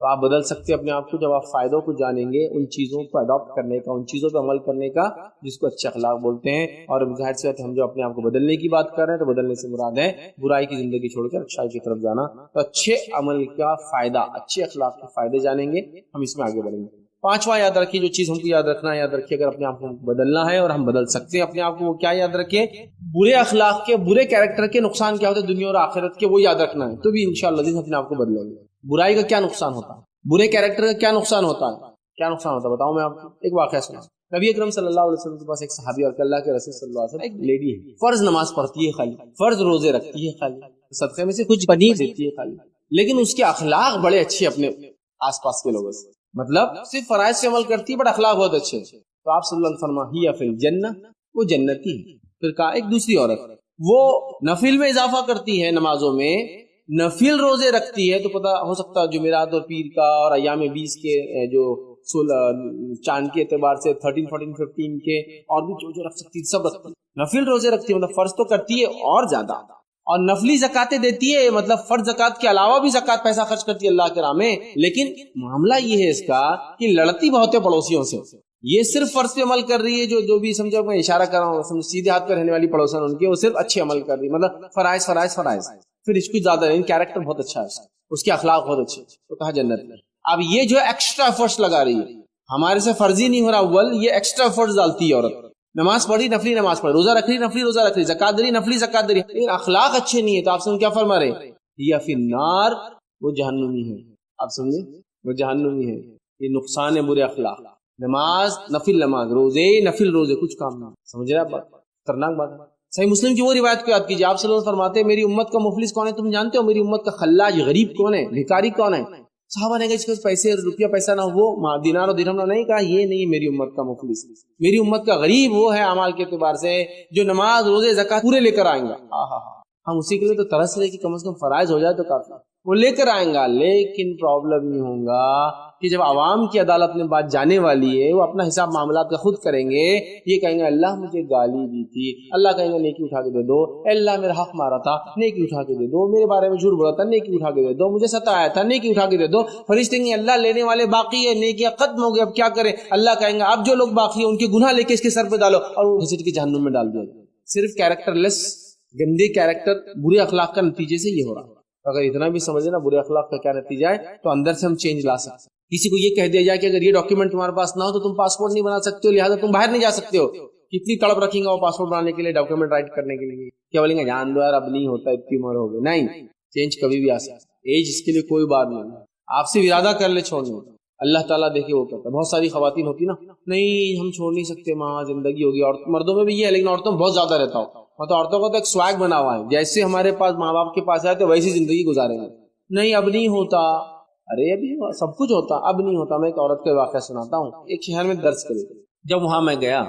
C: تو آپ بدل سکتے اپنے آپ کو جب آپ فائدوں کو جانیں گے, ان چیزوں کو اڈاپٹ کرنے کا, ان چیزوں پہ عمل کرنے کا جس کو اچھے اخلاق بولتے ہیں. اور ظاہر سی بات ہم جو اپنے آپ کو بدلنے کی بات کر رہے ہیں تو بدلنے سے مراد ہے برائی کی زندگی چھوڑ کر اچھائی کی طرف جانا. تو اچھے عمل کا فائدہ, اچھے اخلاق کے فائدے جانیں گے, ہم اس میں آگے بڑھیں گے. پانچواں یاد رکھیے, جو چیز ہم کو یاد رکھنا ہے, یاد رکھیے اگر اپنے آپ کو بدلنا ہے اور ہم بدل سکتے ہیں اپنے آپ کو, وہ کیا یاد رکھیے, برے اخلاق کے, برے کیریکٹر کے نقصان کیا ہوتے ہیں دنیا اور آخرت کے, وہ یاد رکھنا ہے. تو بھی انشاءاللہ اپنے آپ کو بدلیں گے. برائی کا کیا نقصان ہوتا ہے, برے کیریکٹر کا کیا نقصان ہوتا ہے, کیا نقصان ہوتا ہے بتاؤں میں آپ کو. ایک واقعہ سنا. نبی اکرم صلی اللہ علیہ وسلم کے پاس ایک صحابی اور اللہ کے رسول صلی اللہ علیہ وسلم, ایک لیڈی ہے, فرض نماز پڑھتی ہے خالی, فرض روزے رکھتی ہے خالی, صدقے میں سے کچھ پنیر دیتی ہے خالی, لیکن اس کے اخلاق بڑے اچھے اپنے آس پاس کے لوگوں سے, مطلب صرف فرائض سے عمل کرتی ہے بٹ اخلاق بہت اچھے. تو آپ صلی اللہ علیہ وسلم ہی فی الجنہ, وہ جنتی ہے. پھر کہا ایک دوسری عورت, وہ نفل میں اضافہ کرتی ہے, نمازوں میں نفل روزے رکھتی ہے, تو پتہ ہو سکتا ہے جمعرات اور پیر کا اور ایام 20 کے جو چاند کے اعتبار سے 13, 14, 15 کے اور بھی جو رکھ سکتی سب رکھتی. نفل روزے رکھتی ہے مطلب فرض تو کرتی ہے اور زیادہ, اور نفلی زکاتیں دیتی ہے, مطلب فرض زکات کے علاوہ بھی زکات پیسہ خرچ کرتی ہے اللہ کے راہ میں. لیکن معاملہ یہ ہے اس کا کہ لڑتی بہت ہے پڑوسیوں سے. یہ صرف فرض پہ عمل کر رہی ہے, جو بھی سمجھو میں اشارہ کر رہا ہوں, سیدھے ہاتھ پہ رہنے والی پڑوسن ان کے, وہ صرف اچھے عمل کر رہی ہے, مطلب فرائض فرائض فرائض, پھر اس کو زیادہ نہیں, کیریکٹر بہت اچھا ہے, اس کے اخلاق بہت اچھے, تو کہا جنت میں. اب یہ جو ایکسٹرا ایفرٹس لگا رہی ہے, ہمارے سے فرضی نہیں ہو رہا, اول یہ ایکسٹرا ایفرٹس ڈالتی ہے عورت, نماز پڑھی نفلی نماز پڑھی, روزہ رکھ رہی نفلی روزہ رکھ رہی, زکات دے رہی نفلی زکات دے رہی, لیکن اخلاق اچھے نہیں ہے تو آپ سے کیا فرما رہے, یا فی النار, وہ جہنمی ہے. آپ سمجھے, وہ جہنمی ہے. یہ نقصان ہے برے اخلاق. نماز نفل نماز, روزے نفل روزے, کچھ کام نہیں. سمجھ رہے آپ بات, خطرناک بات ہے. صحیح مسلم کی وہ روایت کو یاد کیجیے, آپ صلی اللہ علیہ وسلم فرماتے ہیں میری امت کا مفلس کون ہے تم جانتے ہو, میری امت کا خلاج غریب کون ہے, بھکاری کون ہے. صحابہ نے کہا جس کے پاس پیسے روپیہ پیسہ نہ ہو, وہ دینار و درہم نہ, نہیں کہا یہ نہیں میری امت کا مفلس. میری امت کا غریب وہ ہے اعمال کے اعتبار سے جو نماز روزے زکات پورے لے کر آئیں گا. ہم اسی کے لیے تو ترس رہے کہ کم از کم فرائض ہو جائے تو کافی, وہ لے کر آئیں گا. لیکن پرابلم یہ ہوگا کہ جب عوام کی عدالت میں بات جانے والی ہے, وہ اپنا حساب معاملات کا خود کریں گے. یہ کہیں گے اللہ مجھے گالی دی تھی, اللہ کہیں گے نیکی اٹھا کے دے دو, اللہ میرا حق مارا تھا نیکی اٹھا کے دے دو, میرے بارے میں جھوٹ بولا تھا نیکی اٹھا کے دے دو, مجھے ستایا تھا نیکی اٹھا کے دے دو. فرشتے کہیں اللہ لینے والے باقی ہے, نیکیاں ختم ہو گئی, اب کیا کریں. اللہ کہیں گے اب جو لوگ باقی ہیں ان کے گناہ لے کے اس کے سر پہ ڈالو, اور وہ گھسیٹ کے جہنم میں ڈال دیا. صرف کیریکٹر لیس, گندے کیریکٹر, برے اخلاق کا نتیجے سے یہ ہو رہا ہے. اگر اتنا بھی سمجھے نا برے اخلاق کا کیا نتیجہ ہے, تو اندر سے ہم چینج لا سکتے. کسی کو یہ کہہ دیا جائے کہ اگر یہ ڈاکیومنٹ تمہارے پاس نہ ہو تو تم پاسپورٹ نہیں بنا سکتے ہو, لہٰذا تم باہر نہیں جا سکتے ہو. کتنی تڑپ رکھیں گا وہ پاسپورٹ بنانے کے لیے, ڈاکیومنٹ رائٹ کرنے کے لیے. کیا بولیں گے جان دو یار اب نہیں ہوتا, اتنی عمر ہو گئی. نہیں, چینج کبھی بھی آ سکتا, ایج اس کے لیے کوئی بات نہیں. آپ سے ارادہ کر لے چھوڑنے, اللہ تعالیٰ دیکھے وہ کرتا ہے. بہت ساری خواتین ہوتی نا, نہیں ہم چھوڑ نہیں سکتے ماں, زندگی ہوگی. اور مردوں میں بھی یہ ہے, لیکن عورتوں میں بہت زیادہ رہتا ہو. مطلب عورتوں کو تو ایک سواگ بنا ہوا ہے, جیسے ہمارے پاس ماں باپ کے پاس آئے تو ویسی زندگی گزاریں گے. نہیں اب نہیں ہوتا, ارے ابھی سب کچھ ہوتا, اب نہیں ہوتا. میں ایک عورت کا واقعہ سناتا ہوں, ایک شہر میں درس کرے. جب وہاں میں گیا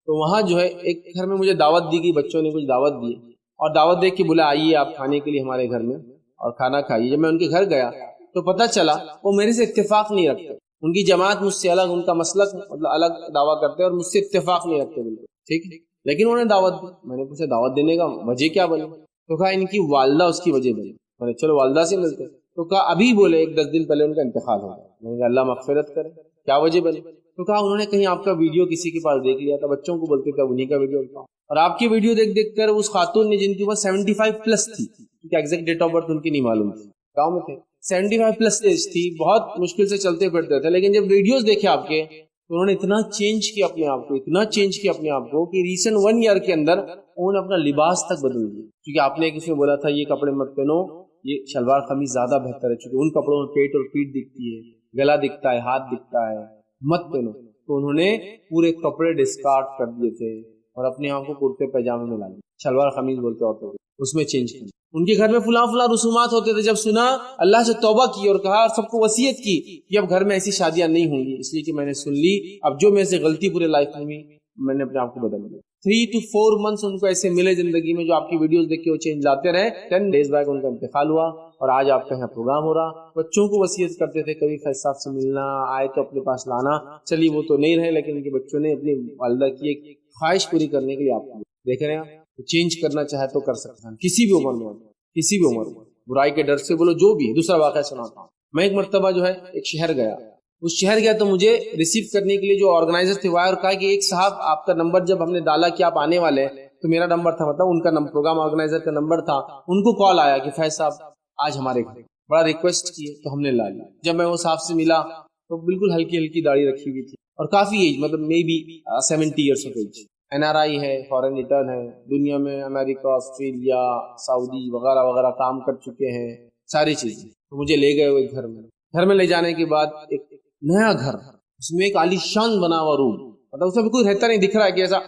C: تو وہاں جو ہے ایک گھر میں مجھے دعوت دی گئی, بچوں نے کچھ دعوت دی, اور دعوت دے کے بولا آئیے آپ کھانے کے لیے ہمارے گھر میں اور کھانا کھائیے. جب میں ان کے گھر گیا تو پتہ چلا وہ میرے سے اتفاق نہیں رکھتے. ان کی جماعت مجھ سے الگ, ان کا مسلک مطلب الگ دعویٰ کرتے اور مجھ سے اتفاق نہیں رکھتے بالکل. ٹھیک ہے, لیکن انہوں نے دعوت دی. میں نے پوچھا دعوت دینے کا وجہ کیا بنی, تو کہا ان کی والدہ اس کی وجہ بنی. میں نے چلو والدہ سے ملتے. تو کہا ابھی بولے 10 دن پہلے ان کا انتقال ہو گیا. میں نے کہا اللہ مغفرت کرے, کیا وجہ بنی. تو کہا انہوں نے کہیں آپ کا ویڈیو کسی کے پاس دیکھ لیا تھا, بچوں کو بولتے تھے انہیں کا ویڈیو دکھاؤ, اور آپ کی ویڈیو دیکھ دیکھ کر اس خاتون نے, جن کی عمر 75 پلس تھی, کیونکہ ایگزیکٹ ڈیٹ آف برتھ ان کی نہیں معلوم تھی, گاؤں میں تھے, 75 پلس ایج تھی, بہت مشکل سے چلتے پھرتے تھے, لیکن جب ویڈیوز دیکھے آپ کے تو انہوں نے اتنا چینج کیا اپنے آپ کو, اتنا چینج کیا اپنے آپ کو کہ ریسنٹ 1 ایئر کے اندر انہوں نے اپنا لباس تک بدل دیا. کیونکہ آپ نے کسی میں بولا تھا یہ کپڑے مت پہنو, یہ شلوار قمیض زیادہ بہتر ہے, چونکہ ان کپڑوں میں پیٹ اور پیٹ دکھتی ہے, گلا دکھتا ہے, ہاتھ دکھتا ہے, مت پہنو. تو انہوں نے پورے کپڑے ڈسکارڈ کر دیے تھے اور اپنے آپ کو کرتے پیجامے میں لا لیا, شلوار قمیض بولتے ہوتے تھے, اس میں چینج کیا. ان کے گھر میں فلاں فلاں رسومات ہوتے تھے. جب سنا اللہ سے توبہ کی اور کہا اور سب کو وصیت کی کہ اب گھر میں ایسی شادیاں نہیں ہوں گی, اس لیے کہ میں نے سن لی, اب جو میرے سے غلطی پورے لائف میں ہوئی میں نے اپنے آپ کو بدل لیا. 3 to 4 months ان کو ایسے ملے زندگی میں جو آپ کی ویڈیوز دیکھ کے وہ چینج لاتے رہے. 10 days بعد ان کا انتقال ہوا اور آج آپ کا یہاں پروگرام ہو رہا. بچوں کو وصیت کرتے تھے کبھی فیض صاحب سے ملنا آئے تو اپنے پاس لانا. چلیے وہ تو نہیں رہے, لیکن ان کے بچوں نے اپنی والدہ کی ایک خواہش پوری کرنے کے لیے آپ کو دیکھ رہے ہیں. چینج کرنا چاہے تو کر سکتے ہیں, کسی بھی عمر میں, کسی بھی عمر میں, برائی کے ڈر سے بولو جو بھی. دوسرا واقعہ سناتا ہوں. میں ایک مرتبہ جو ہے ایک شہر گیا, اس شہر گیا تو مجھے ریسیو کرنے کے لیے جو آرگنائزر تھے وہ آئے اور کہا کہ ایک صاحب آپ کا نمبر جب ہم نے ڈالا کہ آپ آنے والے ہیں, تو میرا نمبر تھا, مطلب ان کا پروگرام آرگنائزر کا نمبر تھا, ان کو کال آیا کہ فیض صاحب آج ہمارے گھر, بڑا ریکویسٹ کیے تو ہم نے لا لیا. جب میں وہ صاحب سے ملا تو بالکل ہلکی ہلکی داڑھی رکھی ہوئی تھی اور کافی ایج, مطلب maybe 70 years of age. NRI ہے, فارن ریٹرن ہے, دنیا میں امریکہ, آسٹریلیا, سعودی وغیرہ وغیرہ کام کر چکے ہیں, ساری چیزیں. تو مجھے لے گئے وہ ایک گھر میں لے جانے کے بعد ایک نیا گھر, اس میں ایک عالی شان بنا ہوا روم, مطلب اس میں کوئی رہتا نہیں, دکھ رہا ہے کہ ایسا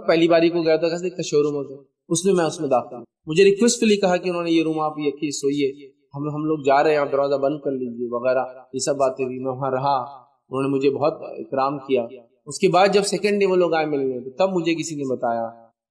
C: پہلی باری کو گیا تھا کیسے شو روم ہوتا, اس میں داخل. مجھے ریکویسٹلی کہا کہ انہوں نے یہ روم آپ یہ سوئیے, ہم لوگ جا رہے ہیں, آپ دروازہ بند کر لیجیے وغیرہ, یہ سب باتیں بھی. میں وہاں رہا, انہوں نے مجھے بہت اکرام کیا. اس کے بعد جب سیکنڈ ڈے وہ لوگ آئے ملنے, تو تب مجھے کسی نے بتایا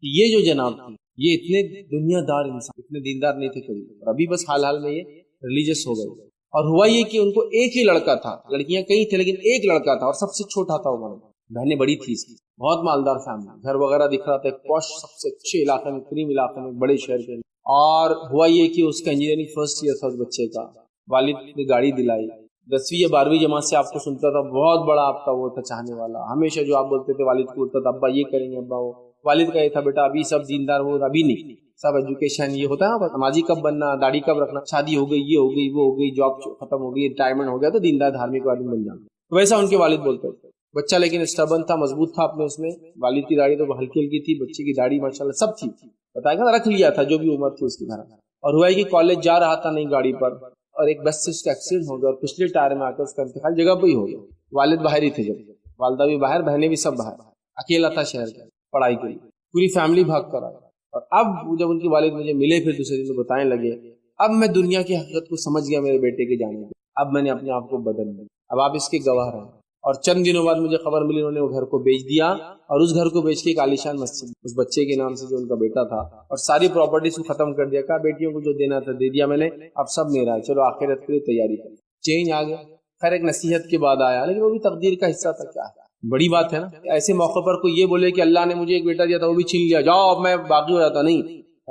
C: کہ یہ جو جناب تھے یہ اتنے دنیا دار انسان, اتنے دیندار نہیں تھے کبھی, اور ابھی بس حال میں یہ ریلیجس ہو گئے. اور ہوا یہ کہ ان کو ایک ہی لڑکا تھا, لڑکیاں کئی تھے لیکن ایک لڑکا تھا, اور سب سے چھوٹا تھا وہ, بہنیں بڑی تھی اس کی, بہت مالدار فیملی, گھر وغیرہ دکھ رہا تھا, پوش سب سے اچھے علاقے میں, کریم علاقے میں, بڑے شہر کے. اور ہوا یہ کہ اس کا انجینئرنگ فرسٹ ایئر تھا اس بچے کا, والد نے گاڑی دلائی, 10ویں یا 12ویں جماعت سے آپ کو سنتا تھا, بہت بڑا آپ کا وہ تھا چاہنے والا, ہمیشہ جو آپ بولتے تھے والد کو بولتا تھا ابا یہ کریں گے, ابا وہ. والد کا یہ تھا بیٹا ابھی سب دیندار, وہ ابھی نہیں, سب ایجوکیشن, یہ ہوتا ہے نمازی کب بننا, داڑھی کب رکھنا, شادی ہو گئی, یہ ہو گئی, وہ ہو گئی, جاب ختم ہو گئی, ریٹائرمنٹ ہو گیا تو دیندار دھارمک آدمی بن جانا. ویسا ان کے والد بولتے تھے. بچہ لیکن اسٹبن تھا, مضبوط تھا اپنے اس میں. والد کی داڑھی تو ہلکی ہلکی تھی, بچے کی داڑھی ماشاءاللہ سب تھی, بتایا گا رکھ لیا تھا جو بھی عمر تھی اس کی طرح. اور ہوا ہے کہ کالج جا رہا تھا نئی گاڑی پر, اور ایک بس سے اس کا ایکسیڈنٹ ہو گیا, اور پچھلے ٹائر میں آ کر اس کا انتقال جگہ پہ ہی ہو گیا. والد باہر ہی تھے, جب والدہ بھی باہر, بہنیں بھی سب باہر, اکیلا تھا شہر کا پڑھائی کے لیے, پوری فیملی بھاگ کر آئی. اور اب جب ان کے والد مجھے ملے پھر دوسرے دن بتانے لگے, اب میں دنیا کی حقیقت کو سمجھ گیا میرے بیٹے کے جانے کے, اب میں نے اپنے آپ کو بدل دیا, اب آپ اس کے گواہ ہیں. اور چند دنوں بعد مجھے خبر ملی انہوں نے وہ گھر کو بیچ دیا, اور اس گھر کو بیچ کے ایک عالیشان مسجد اس بچے کے نام سے جو ان کا بیٹا تھا, اور ساری پراپرٹیز کو ختم کر دیا. کہا بیٹیوں کو جو دینا تھا دے دیا میں نے, اب سب میرا ہے, چلو آخرت کے لیے تیاری کر. چینج آ گیا. خیر ایک نصیحت کے بعد آیا, لیکن وہ بھی تقدیر کا حصہ تھا. کیا بڑی بات ہے نا, ایسے موقع پر کوئی یہ بولے کہ اللہ نے مجھے ایک بیٹا دیا تھا وہ بھی چھین لیا, جاؤ اب میں باقی ہو جاتا. نہیں,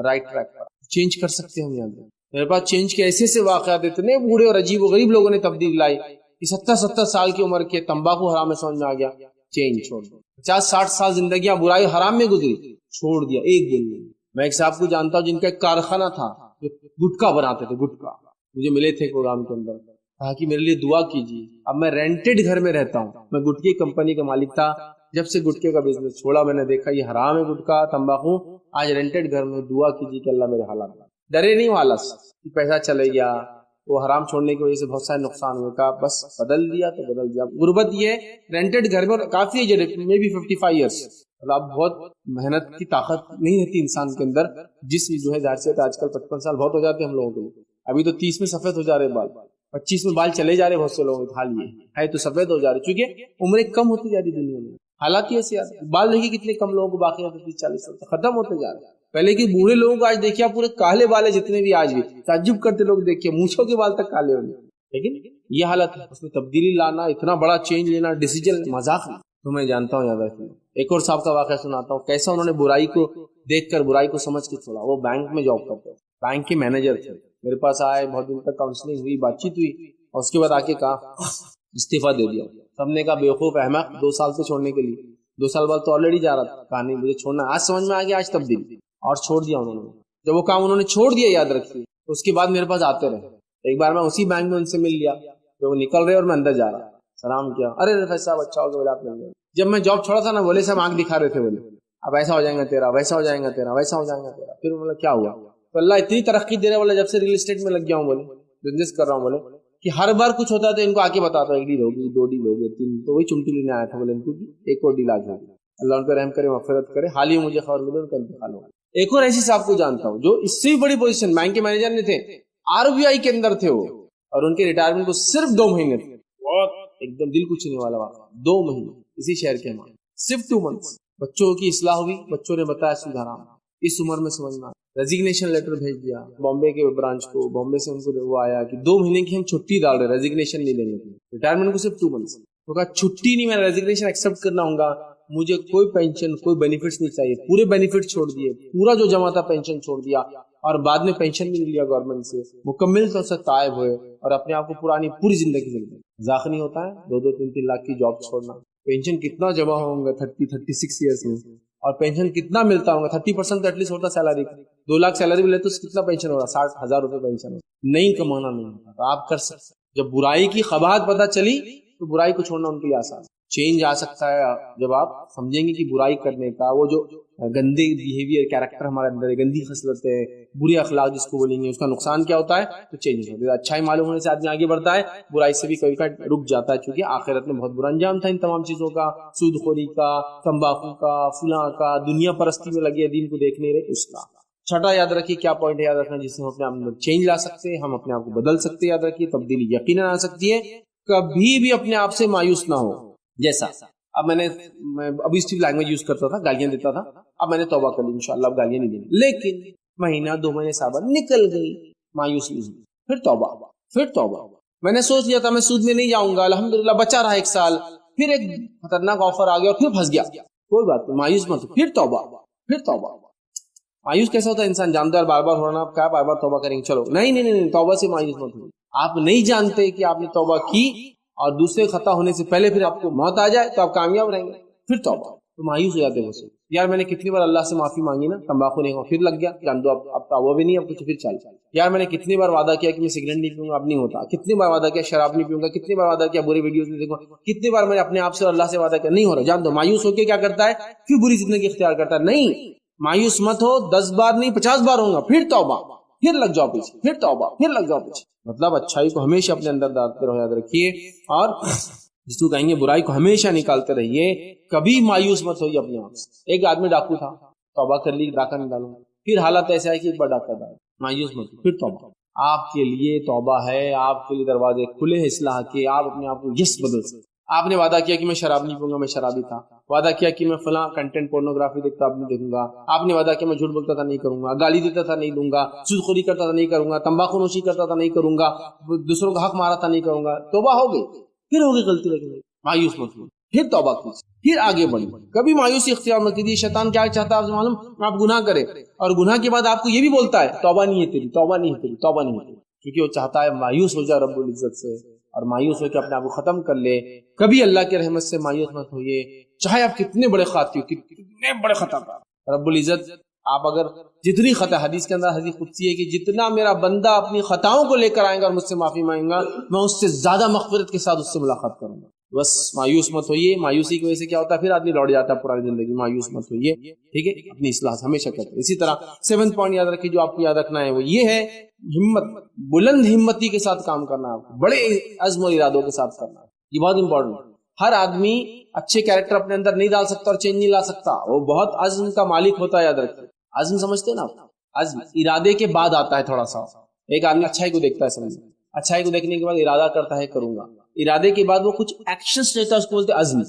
C: رائٹ ٹریک پر چینج کر سکتے ہیں ہم. یہاں میرے پاس چینج کے ایسے سے واقعات اتنے بوڑھے اور عجیب و غریب لوگوں نے تبدیل لائی کہ 70 سال کی عمر کے تمباکو حرام میں سمجھ میں آ گیا, چینج چھوڑ دیا. 50-60 سال زندگیاں برائی حرام میں گزری, چھوڑ دیا ایک دن میں. میں ایک صاحب کو جانتا ہوں جن کا ایک کارخانہ تھا, جو گٹکا بناتے تھے, گٹکا. مجھے ملے تھے پروگرام کے اندر, کہا کہ میرے لیے دعا کیجیے. اب میں رینٹڈ گھر میں رہتا ہوں, میں گٹکے کمپنی کا مالک تھا. جب سے گٹکے کا بزنس چھوڑا میں نے دیکھا یہ حرام ہے گٹکا تمباکو. آج رینٹڈ گھر میں دعا کیجیے کہ اللہ میرے حالات, ڈرے نہیں والا کہ پیسہ چلے گیا, وہ حرام چھوڑنے کی وجہ سے بہت سارے نقصان ہوئے. کا بس بدل دیا تو بدل دیا. غربت یہ رینٹڈ گھر میں کافی ایج, میں بھی 55 ایئرس. اب بہت محنت کی طاقت نہیں رہتی انسان کے اندر, جس جو ہے ظاہر سے آج کل 55 سال بہت ہو جاتے ہیں ہم لوگوں کے لیے. ابھی تو 30 میں سفید ہو جا رہے بال, 25 میں بال چلے جا رہے بہت سے لوگوں کے, حال یہ ہے تو سفید ہو جا رہے, چونکہ عمریں کم ہوتی جا رہی دنیا میں. حالانکہ ایسے بال دیکھیے کتنے کم لوگوں کو باقی ہوتے 30-40 سال ختم ہوتے جا رہے ہیں. پہلے کے بوڑھے لوگوں کو آج دیکھیے پورے کالے بالے جتنے بھی, آج بھی تعجب کرتے لوگ دیکھیے مونچھوں کے بال تک کالے ہونے. لیکن یہ حالت ہے, اس میں تبدیلی لانا, اتنا بڑا چینج لینا, ڈیسیجن مذاق نہیں. تو میں جانتا ہوں یاد رکھیں. ایک اور صاحب کا واقعہ سناتا ہوں, کیسا انہوں نے برائی کو دیکھ کر برائی کو سمجھ کے چھوڑا. وہ بینک میں جاب کرتے, بینک کے مینیجر تھے. میرے پاس آئے, بہت دن تک کاؤنسلنگ ہوئی, بات چیت ہوئی, اور اس کے بعد آ کے کہا استعفیٰ دے دیا. سب نے کہا بیوقوف احمق, 2 سال سے چھوڑنے کے لیے. 2 سال بعد تو آلریڈی جا رہا تھا. کہا نہیں مجھے چھوڑنا, آج سمجھ میں آ گیا, آج تبدیل, اور چھوڑ دیا انہوں نے. جب وہ کام انہوں نے چھوڑ دیا, یاد رکھیے, اس کے بعد میرے پاس آتے رہے. ایک بار میں اسی بینک میں ان سے مل لیا, جب وہ نکل رہے اور میں اندر جا رہا, سلام کیا, ارے رفیع صاحب اچھا ہو گیا, بولے آپ نے. جب میں جاب چھوڑا تھا نا, بولے صاحب آنکھ دکھا رہے تھے, بولے اب ایسا ہو جائے گا تیرا, ویسا ہو جائے گا تیرا, ویسا ہو جائے گا تیرا. پھر بولا کیا ہوا, تو اللہ اتنی ترقی دے رہا, بولے جب سے ریل اسٹیٹ میں لگ گیا ہوں, بولے بزنس کر رہا ہوں, بولے کہ ہر بار کچھ ہوتا ہے تو ان کو آ کے بتاتا ہوں, 1 ڈیل ہوگی, 2 ڈیل ہوگی, 3. تو وہی چمٹی لینے آیا تھا, بولے ان کو ایک اور ڈیل آ جائے, اللہ ان کو رحم کرے, مغفرت کرے. حال ہی مجھے خبر ملی ان کا انتقال ہوا. ایک اور ایسی صاحب کو جانتا ہوں جو اس سے بھی بڑی پوزیشن, بینک کے مینیجر نہیں تھے, RBI کے اندر تھے وہ, اور ان کے ریٹائرمنٹ کو صرف 2 مہینے تھے. بہت ایک دم دل کو چھونے والا واقعہ, 2 مہینے اسی شہر کے ہمارے, صرف 2 months. بچوں کی اصلاح ہوئی, بچوں نے بتایا سود حرام, اس عمر میں سمجھنا. ریزگنیشن لیٹر بھیج دیا بامبے کے برانچ کو, بامبے سے ان کو وہ آیا کہ 2 مہینے کی ہم چھٹی ڈال رہے, ریزگنیشن نہیں لیں گے, ریٹائرمنٹ کو صرف 2 months. تو کہا چھٹی نہیں, میں ریزگنیشن ایکسپٹ کرنا ہوں گا, مجھے کوئی پینشن کوئی بینیفٹس نہیں چاہیے. پورے بینیفٹ چھوڑ دیے, پورا جو جمع تھا پینشن چھوڑ دیا, اور بعد میں پینشن بھی نہیں لیا گورنمنٹ سے, مکمل طور سے تائب ہوئے, اور اپنے آپ کو پرانی پوری زندگی زندگی. ذاق نہیں ہوتا ہے 2-3 لاکھ کی جاب چھوڑنا. پینشن کتنا جمع ہوں گا 30-36 ایئرس میں, اور پینشن کتنا ملتا ہوگا, 30% تو ایٹ لیسٹ ہوتا سیلری کا. 2 لاکھ سیلری ملے تو کتنا پینشن ہوگا, 60,000 روپے پینشن ہوگا. نہیں کمانا نہیں ہوتا, تو آپ کر سکتے. جب برائی کی قباحت پتہ چلی تو برائی کو چھوڑنا ان کے لیے آسان. چینج آ سکتا ہے جب آپ سمجھیں گے کہ برائی کرنے کا وہ جو گندے بیہیویئر کیریکٹر ہمارے اندر ہے, گندی خصلتیں, بری اخلاق جس کو بولیں گے, اس کا نقصان کیا ہوتا ہے, تو چینج ہوتا ہے. اچھائی معلوم ہونے سے آدمی آگے بڑھتا ہے, برائی سے بھی کبھی کبھی رک جاتا ہے, کیونکہ آخرت میں بہت برا انجام تھا ان تمام چیزوں کا, سود خوری کا, تمباکو کا, فلاں کا, دنیا پرستی میں لگے دین کو دیکھنے رہے اس کا. چھٹا یاد رکھیے کیا پوائنٹ ہے یاد رکھنا جس سے ہم اپنے آپ میں چینج لا سکتے ہیں, ہم اپنے آپ کو بدل سکتے ہیں. یاد رکھیے تبدیلی یقیناً آ سکتی ہے, کبھی بھی اپنے آپ سے مایوس نہ ہو. جیسا اب میں ابھی اسٹیل لینگویج یوز کرتا تھا, گالیاں دیتا تھا, اب میں نے توبہ کر لی انشاءاللہ, اب گالیاں نہیں دیں. لیکن مہینہ 2 مہینے صحابہ نکل گئی, مایوس نہیں ہوئی, پھر توبہ. میں نے سوچ لیا تھا میں سود میں نہیں جاؤں گا, الحمدللہ بچا رہا 1 سال, پھر ایک خطرناک آفر آ گیا اور پھر پھنس گیا. کوئی بات نہیں, مایوس مت, پھر توبہ. مایوس کیسا ہوتا ہے انسان جانتا ہے بار بار ہونا, آپ کیا بار بار توبہ کریں گے, چلو نہیں, توبہ سے مایوس مت ہوئی. آپ نہیں جانتے کہ آپ نے توبہ کی, اور دوسرے خطا ہونے سے پہلے پھر آپ کو موت آ جائے تو آپ کامیاب رہیں گے, پھر توبہ. تو مایوس ہو جاتے ہیں. یار میں نے کتنی بار اللہ سے معافی مانگی نا، تمباکو نہیں پھر لگ گیا، جان دو اب وہ بھی نہیں، اب کچھ پھر چل. یار میں نے کتنی بار وعدہ کیا کہ میں سگریٹ نہیں پیوں گا، اب نہیں ہوتا. کتنی بار وعدہ کیا شراب نہیں پیوں گا، کتنی بار وعدہ کیا برے ویڈیوز نہیں دیکھوں گا، کتنی بار میں نے اپنے آپ سے اور اللہ سے وعدہ کیا، نہیں ہو رہا. جان دو مایوس ہو کے کیا کرتا ہے، پھر بری زندگی اختیار کرتا ہے. نہیں، مایوس مت ہو، 10 بار نہیں 50 بار ہوں گا، پھر توبہ، پھر لگ جاؤ پیچھے، پھر توبہ، پھر لگ جاؤ پیچھے. مطلب اچھائی کو ہمیشہ اپنے اندر ڈالتے رہو، یاد رکھیے. اور جس کو کہیں گے برائی کو ہمیشہ نکالتے رہیے، کبھی مایوس مت ہوئیے اپنے آپ سے. ایک آدمی ڈاکو تھا، توبہ کر لی، ڈاکہ نہیں ڈالوں. پھر حالت ایسا ہے کہ ایک بار ڈاکہ ڈال، مایوس مت ہو، پھر توبہ. آپ کے لیے توبہ ہے، آپ کے لیے دروازے کھلے ہیں اصلاح کے. آپ اپنے آپ کو یس بدل سکتے. آپ نے وعدہ کیا کہ میں شراب نہیں پیوں گا، میں شرابی تھا. وعدہ کیا کہ میں فلاں کنٹینٹ پورنوگرافی دیکھتا اب نہیں دیکھوں گا. آپ نے وعدہ کیا میں جھوٹ بولتا تھا نہیں کروں گا، گالی دیتا تھا نہیں دوں گا، سود خوری کرتا تھا نہیں کروں گا، تمباکو نوشی کرتا تھا نہیں کروں گا، دوسروں کا حق مارا تھا نہیں کروں گا. توبہ ہو گئی، پھر ہوگی غلطی، لیکن مایوس مت ہو، پھر توبہ کیجیے، پھر آگے بڑھیں. کبھی مایوسی اختیار مت کیجیے. شیطان کیا چاہتا ہے آپ سے معلوم، آپ گناہ کریں اور گناہ کے بعد آپ کو یہ بھی بولتا ہے توبہ نہیں ہے تیری، توبہ نہیں ہے تیری، توبہ نہیں ہے تیری. کیونکہ وہ چاہتا ہے مایوس ہو جائے رب العزت سے، اور مایوس ہو کے اپنے آپ کو ختم کر لے. کبھی اللہ کی رحمت سے مایوس مت ہوئیے، چاہے آپ کتنے بڑے خاطی ہو، کتنے بڑے خطا کار. رب العزت آپ اگر جتنی خطا، حدیث کے اندر حدیث قدسی ہے کہ جتنا میرا بندہ اپنی خطاؤں کو لے کر آئے گا اور مجھ سے معافی مانگے گا، میں اس سے زیادہ مغفرت کے ساتھ اس سے ملاقات کروں گا. بس مایوس مت ہوئیے. مایوسی کی وجہ سے کیا ہوتا ہے، پھر آدمی لوٹ جاتا ہے پرانی زندگی. مایوس مت ہوئیے، ٹھیک ہے، اپنی اصلاح ہمیشہ کرتے ہیں. اسی طرح 7 پوائنٹ یاد رکھیے جو آپ کو یاد رکھنا ہے، وہ یہ ہے ہمت. بلند ہمتی کے ساتھ کام کرنا ہے، بڑے عزم و ارادوں کے ساتھ کرنا ہے. یہ بہت امپورٹنٹ. ہر آدمی اچھے کیریکٹر اپنے اندر نہیں ڈال سکتا اور چینج نہیں لا سکتا. وہ بہت عزم کا مالک ہوتا ہے، یاد رکھیے. عزم سمجھتے نا، عزم ارادے کے بعد آتا ہے تھوڑا سا. ایک آدمی اچھائی کو دیکھتا ہے، سمجھ، اچھائی کو دیکھنے کے بعد ارادہ کرتا ہے کروں گا. ارادے کے بعد وہ کچھ ایکشنز لیتا ہے، اس کو بولتے ہیں عزم.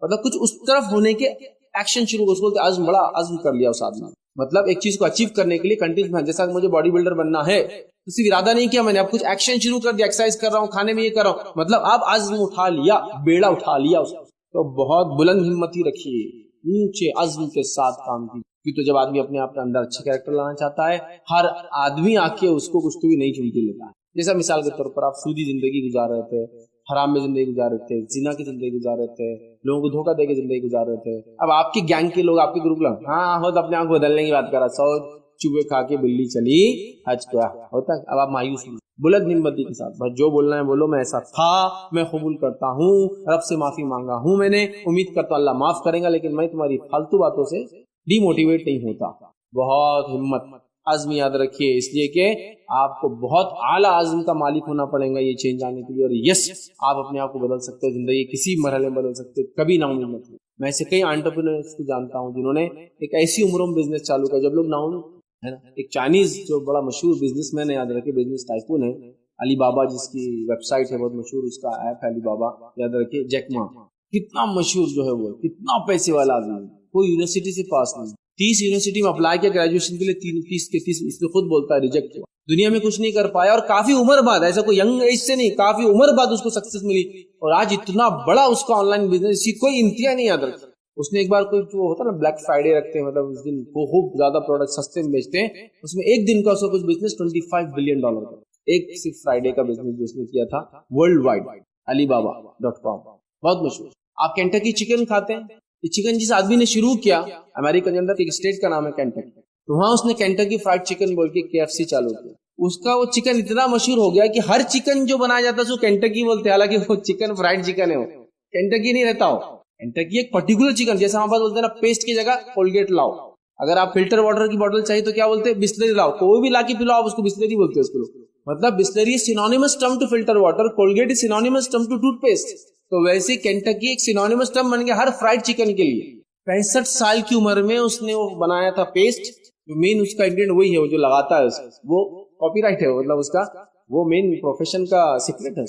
C: مطلب کچھ اس طرف ہونے کے ایکشن شروع ہو، اس کو بولتے ہیں عزم. بڑا عزم کر لیا اس آدمی. مطلب ایک چیز کو اچیو کرنے کے لیے کنٹینیوس محنت. جیسا کہ مجھے باڈی بلڈر بننا ہے، صرف ارادہ نہیں کیا میں نے، اب کچھ ایکشن شروع کر دیا، ایکسرسائز کر رہا ہوں، کھانے میں یہ کر رہا ہوں، مطلب آپ عزم اٹھا لیا، بیڑا اٹھا لیا اس کو. تو بہت بلند ہمتی رکھیے، اونچے عزم کے ساتھ کام کیجیے. تو جب آدمی اپنے آپ کے اندر اچھے کیریکٹر لانا چاہتا ہے، ہر آدمی آ کے اس کو کچھ تو بھی نہیں چن کے لیتا ہے. جیسا مثال کے طور پر آپ سودی زندگی گزار رہے تھے، حرام میں زندگی گزار رہے تھے، زنا کی زندگی گزار رہے تھے، لوگوں کو دھوکہ دے کے زندگی گزار رہے تھے. اب آپ کی گینگ کے لوگ، آپ کے گروپ لوگ، ہاں ہو تو اپنے آپ کو بدلنے کی بات کر رہا، 100 چوبے کھا کے بلی چلی حج کیا ہوتا ہے. اب آپ مایوس نہیں، بلند ہمتی کے ساتھ بس جو بولنا ہے بولو. میں ایسا تھا، میں قبول کرتا ہوں، رب سے معافی مانگا ہوں میں نے، امید کرتا ہوں اللہ معاف کرے گا، لیکن میں تمہاری فالتو باتوں سے ڈی موٹیویٹ نہیں ہوتا. بہت ہمت، عزم یاد رکھیے، اس لیے کہ آپ کو بہت اعلیٰ عزم کا مالک ہونا پڑے گا یہ چینج آنے کے لیے. اور یس، آپ اپنے آپ کو بدل سکتے ہیں، زندگی کسی مرحلے میں بدل سکتے ہیں. کبھی نا امید مت ہو. میں ایسے کئی انٹرپرینورز کو جانتا ہوں جنہوں نے ایک ایسی عمروں میں بزنس چالو کیا جب لوگ نا امید ہے نا. ایک چائنیز جو بڑا مشہور بزنس مین ہے، یاد رکھیے، بزنس ٹائکون ہے، علی بابا جس کی ویب سائٹ ہے بہت مشہور، اس کا ایپ ہے علی بابا، یاد رکھیے. جیک ما کتنا مشہور جو ہے، وہ کتنا پیسے والا آدمی، کوئی یونیورسٹی سے پاس نہیں، 30 یونیورسٹی میں اپلائی کیا گریجویشن کے لیے، 30 کے 30 اس نے خود بولتا ہے ریجیکٹ ہوا. دنیا میں کچھ نہیں کر پایا، اور کافی عمر بعد، ایسا کوئی ینگ ایج سے نہیں، کافی عمر بعد اس کو سکسیس ملی. اور آج اتنا بڑا اس کا آن لائن بزنس، اسی کوئی انتہا نہیں. یاد رکھیں، اس نے ایک بار کوئی جو ہوتا ہے نا بلیک فرائیڈے رکھتے ہیں، مطلب اس دن وہ خوب زیادہ پروڈکٹ سستے میں بیچتے ہیں، اس میں ایک دن کا اس کا کچھ بزنس $25 بلین کا، ایک صرف فرائیڈے کا بزنس جو اس نے کیا تھا ورلڈ وائڈ. alibaba.com بہت مشہور. آپ کینٹکی چکن کھاتے ہیں، یہ چکن جس آدمی نے شروع کیا، امریکہ کے اندر ایک اسٹیٹ کا نام ہے کینٹکی، تو وہاں اس نے کینٹکی فرائیڈ چکن بول کے KFC چالو کیا. اس کا وہ چکن اتنا مشہور ہو گیا کہ ہر چکن جو بنایا جاتا ہے اس کو کینٹکی بولتے ہیں، حالانکہ وہ چکن فرائیڈ چکن ہے، وہ کینٹکی نہیں رہتا. ہو کینٹکی ایک پرٹیکولر چکن، جیسا ہم بولتے ہیں نا پیسٹ کی جگہ کولگیٹ لاؤ. اگر آپ فلٹر واٹر کی بوتل چاہیے تو کیا بولتے ہیں، بسلری لاؤ. کوئی بھی لا کے پلاؤ، اس کو بسلری بولتے ہیں اس کو. مطلب Bisleri is synonymous term to filter water, Colgate is synonymous term to toothpaste. تو ویسے کینٹکی ایک synonymous term بن گیا ہر فرائیڈ چکن کے لیے. 65 سال کی عمر میں اس نے وہ بنایا تھا پیسٹ، جو مین اس کا انگریڈینٹ وہی ہے، وہ جو لگاتا ہے وہ کاپی رائٹ ہے، مطلب اس کا وہ مین پروفیشن کا سیکرٹ ہے،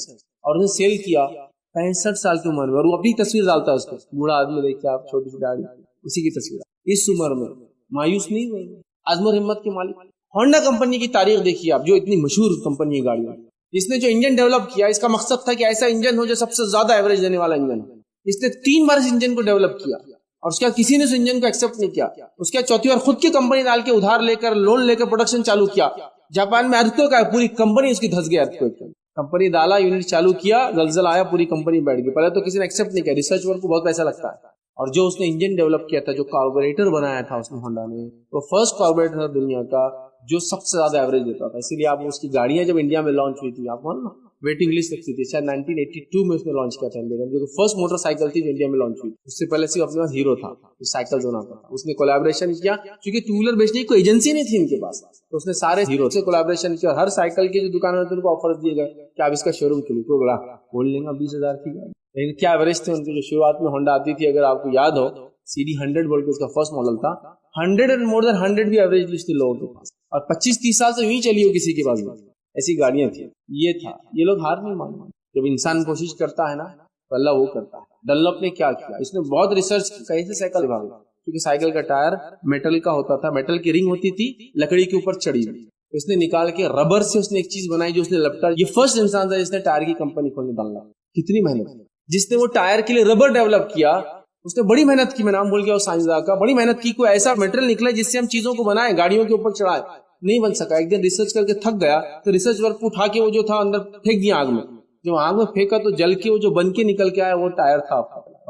C: اور اس نے سیل کیا 65 سال کی عمر میں. اور وہ اپنی تصویر ڈالتا ہے اس کو، بوڑھا آدمی دیکھتے آپ، چھوٹی سی داڑھی، اسی کی تصویر. اس عمر میں مایوس نہیں ہوئے، عزم و ہمت کے مالک. ہونڈا کمپنی کی تاریخ دیکھیے آپ، جو اتنی مشہور کمپنی ہے گاڑیوں، اس نے جو انجن ڈیولپ کیا، اس کا مقصد تھا کہ ایسا انجن ہو جو سب سے زیادہ ایوریج دینے والا انجن ہو. اس نے 3 بار اس انجن کو ڈیولپ کیا، اور اس کے کسی نے اس انجن کو ایکسپٹ نہیں کیا. اس کے 4تھی بار خود کی کمپنی ڈال کے ادھار لے کر لون لے کر پروڈکشن چالو کیا. جاپان میں ارتھکویک آیا، پوری کمپنی اس کی دھس گئی. ارتھکویک کمپنی ڈالا، یونٹ چالو کیا، زلزلہ آیا، پوری کمپنی بیٹھ گئی. پہلے تو کسی نے ایکسپٹ نہیں کیا، ریسرچ ورک کو بہت پیسہ لگتا ہے. اور جو اس نے انجن ڈیولپ کیا تھا, جو کاربوریٹر بنایا تھا اس نے ہونڈا نے, وہ فرسٹ کاربوریٹر تھا دنیا کا جو سب سے زیادہ ایوریج دیتا تھا. اسی لیے آپ اس کی گاڑیاں جب انڈیا میں لانچ ہوئی تھی, آپ کو نا ویٹنگ لسٹ رکھی تھی, شاید 1982 میں اس نے لانچ کیا تھا انڈیا میں, جو فرسٹ موٹر سائیکل تھی جو انڈیا میں لانچ ہوئی. اس سے پہلے صرف اپنے پاس ہیرو تھا جو سائیکل بناتا تھا. اس نے کولیبریشن کیا, کیونکہ ٹو ویلر بیچنے کی کوئی ایجنسی نہیں تھی ان کے پاس, تو اس نے سارے ہیرو سے کولیبریشن کیا. ہر سائیکل کے جو دکان ہوتے ان کو آفر دیے گئے کہ آپ اس کا شو روم کھولیں, کوئی بڑا بول لیں گا 20,000 کی گاڑی. لیکن کیا ایوریج تھے ان کے, جو شروعات میں ہونڈا آتی تھی, اگر آپ کو یاد ہو CD 100 بول کے اس کا فرسٹ ماڈل تھا, 100 اینڈ مور دین 100 بھی ایوریج لسٹ تھی لوگوں کے پاس, اور 25-30 سال سے یوں ہی چلی ہو کسی کے پاس بھی. ایسی گاڑیاں تھیں. یہ تھا, یہ لوگ ہار نہیں مانتے. جب انسان کوشش کرتا ہے نا تو اللہ وہ کرتا ہے. ڈنلوپ نے کیا کیا, اس نے بہت ریسرچ کی کیسے سائیکل بھاگے, کیونکہ سائیکل کا ٹائر میٹل کا ہوتا تھا, میٹل کی رنگ ہوتی تھی لکڑی کے اوپر چڑھی ہوئی, اس نے نکال کے ربر سے اس نے ایک چیز بنائی جو اس نے لپٹا. یہ فرسٹ انسان تھا جس نے ٹائر کی کمپنی کھولنے ڈالنا. کتنی محنت, جس نے وہ ٹائر کے لیے ربر ڈیولپ کیا اس نے بڑی محنت کی. میں نام بھول گیا وہ سائنسداں کا, بڑی محنت کی. کوئی ایسا میٹرل نکلا جس سے ہم چیزوں کو بنائیں, گاڑیوں کے اوپر چڑھائے, نہیں بن سکا. ایک دن ریسرچ کر کے تھک گیا تو ریسرچ ورک اٹھا کے وہ جو تھا اندر پھینک دیا آگ میں. جب آگ میں پھینکا تو جل کے وہ جو بن کے نکل کے آیا وہ ٹائر تھا,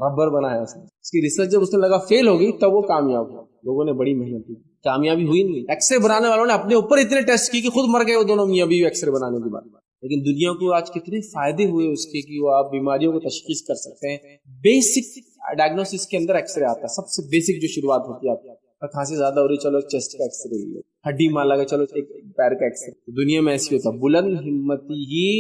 C: ربر بنایا اس نے. اس کی ریسرچ جب اس نے لگا فیل ہوگی تب وہ کامیاب ہوا. لوگوں نے بڑی محنت کی, کامیابی ہوئی نہیں. ایکس رے بنانے والوں نے اپنے اوپر اتنے ٹیسٹ کی کہ خود مر گئے وہ دونوں میاں بیوی ایکس رے بنانے کے بعد. لیکن دنیا کو آج کتنے فائدے ہوئے اس کے کہ وہ آپ بیماریوں کو تشخیص کر سکتے ہیں. بیسک ڈائگنوسس کے اندر ایکس رے آتا ہے, سب سے بیسک جو شروعات ہوتی ہے. آپ کھانسی زیادہ ہو رہی, چلو ایک چیسٹ کا ایکس رے لے لو, ہڈی مان لگا, چلو ایک پیر کا ایکس رے. دنیا میں ایسی ہوتا. بلند ہمتی ہی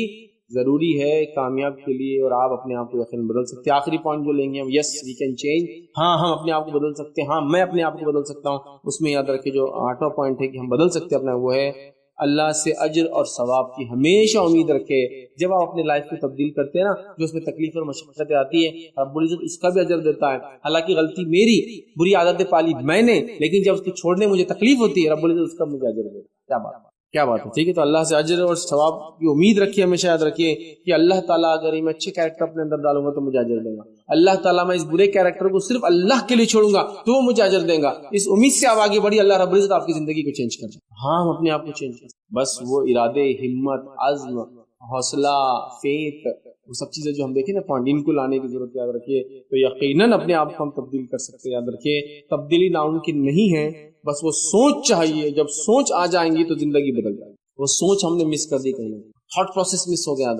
C: ضروری ہے کامیاب کے لیے, اور آپ اپنے آپ کو یقین بدل سکتے ہیں. آخری پوائنٹ جو لیں گے ہم, یس وی کین چینج, ہاں ہم اپنے آپ کو بدل سکتے ہیں, ہاں میں اپنے آپ کو بدل سکتا ہوں. اس میں یاد رکھیں جو 8واں پوائنٹ ہے کہ ہم بدل سکتے ہیں اپنا, وہ ہے اللہ سے اجر اور ثواب کی ہمیشہ امید رکھے. جب آپ اپنے لائف کو تبدیل کرتے ہیں نا, جو اس میں تکلیف اور مشقتیں آتی ہے, رب العزت اس کا بھی اجر دیتا ہے. حالانکہ غلطی میری, بری عادتیں پالی میں نے, لیکن جب اس کو چھوڑنے مجھے تکلیف ہوتی ہے, رب العزت اس کا مجھے اجر دیتا ہے. کیا بات ہے, ٹھیک ہے. تو اللہ سے اجر اور ثواب کی امید رکھیے, ہمیشہ یاد رکھیے کہ اللہ تعالیٰ اگر میں اچھے کیریکٹر اپنے اندر ڈالوں گا تو مجھے اجر دے گا. اللہ تعالیٰ میں اس برے کیریکٹر کو صرف اللہ کے لیے چھوڑوں گا تو وہ مجھے اجر دے گا. اس امید سے آپ آگے بڑھی, اللہ رب العزت آپ کی زندگی کو چینج کر دے. ہاں ہم اپنے آپ کو چینج کر, بس وہ ارادے, ہمت, عزم, حوصلہ, فیت, وہ سب چیزیں جو ہم دیکھیں نا پوائنٹ, ان کو لانے کی ضرورت. یاد رکھیے تو یقیناً اپنے آپ کو ہم تبدیل کر سکتے ہیں. یاد رکھیے تبدیلی ناممکن نہیں ہے, بس وہ سوچ چاہیے. جب سوچ آ جائیں گی تو زندگی بدل جائے گی. وہ سوچ ہم نے مس کر دی, کہیں تھاٹ پروسیس مس ہو گیا.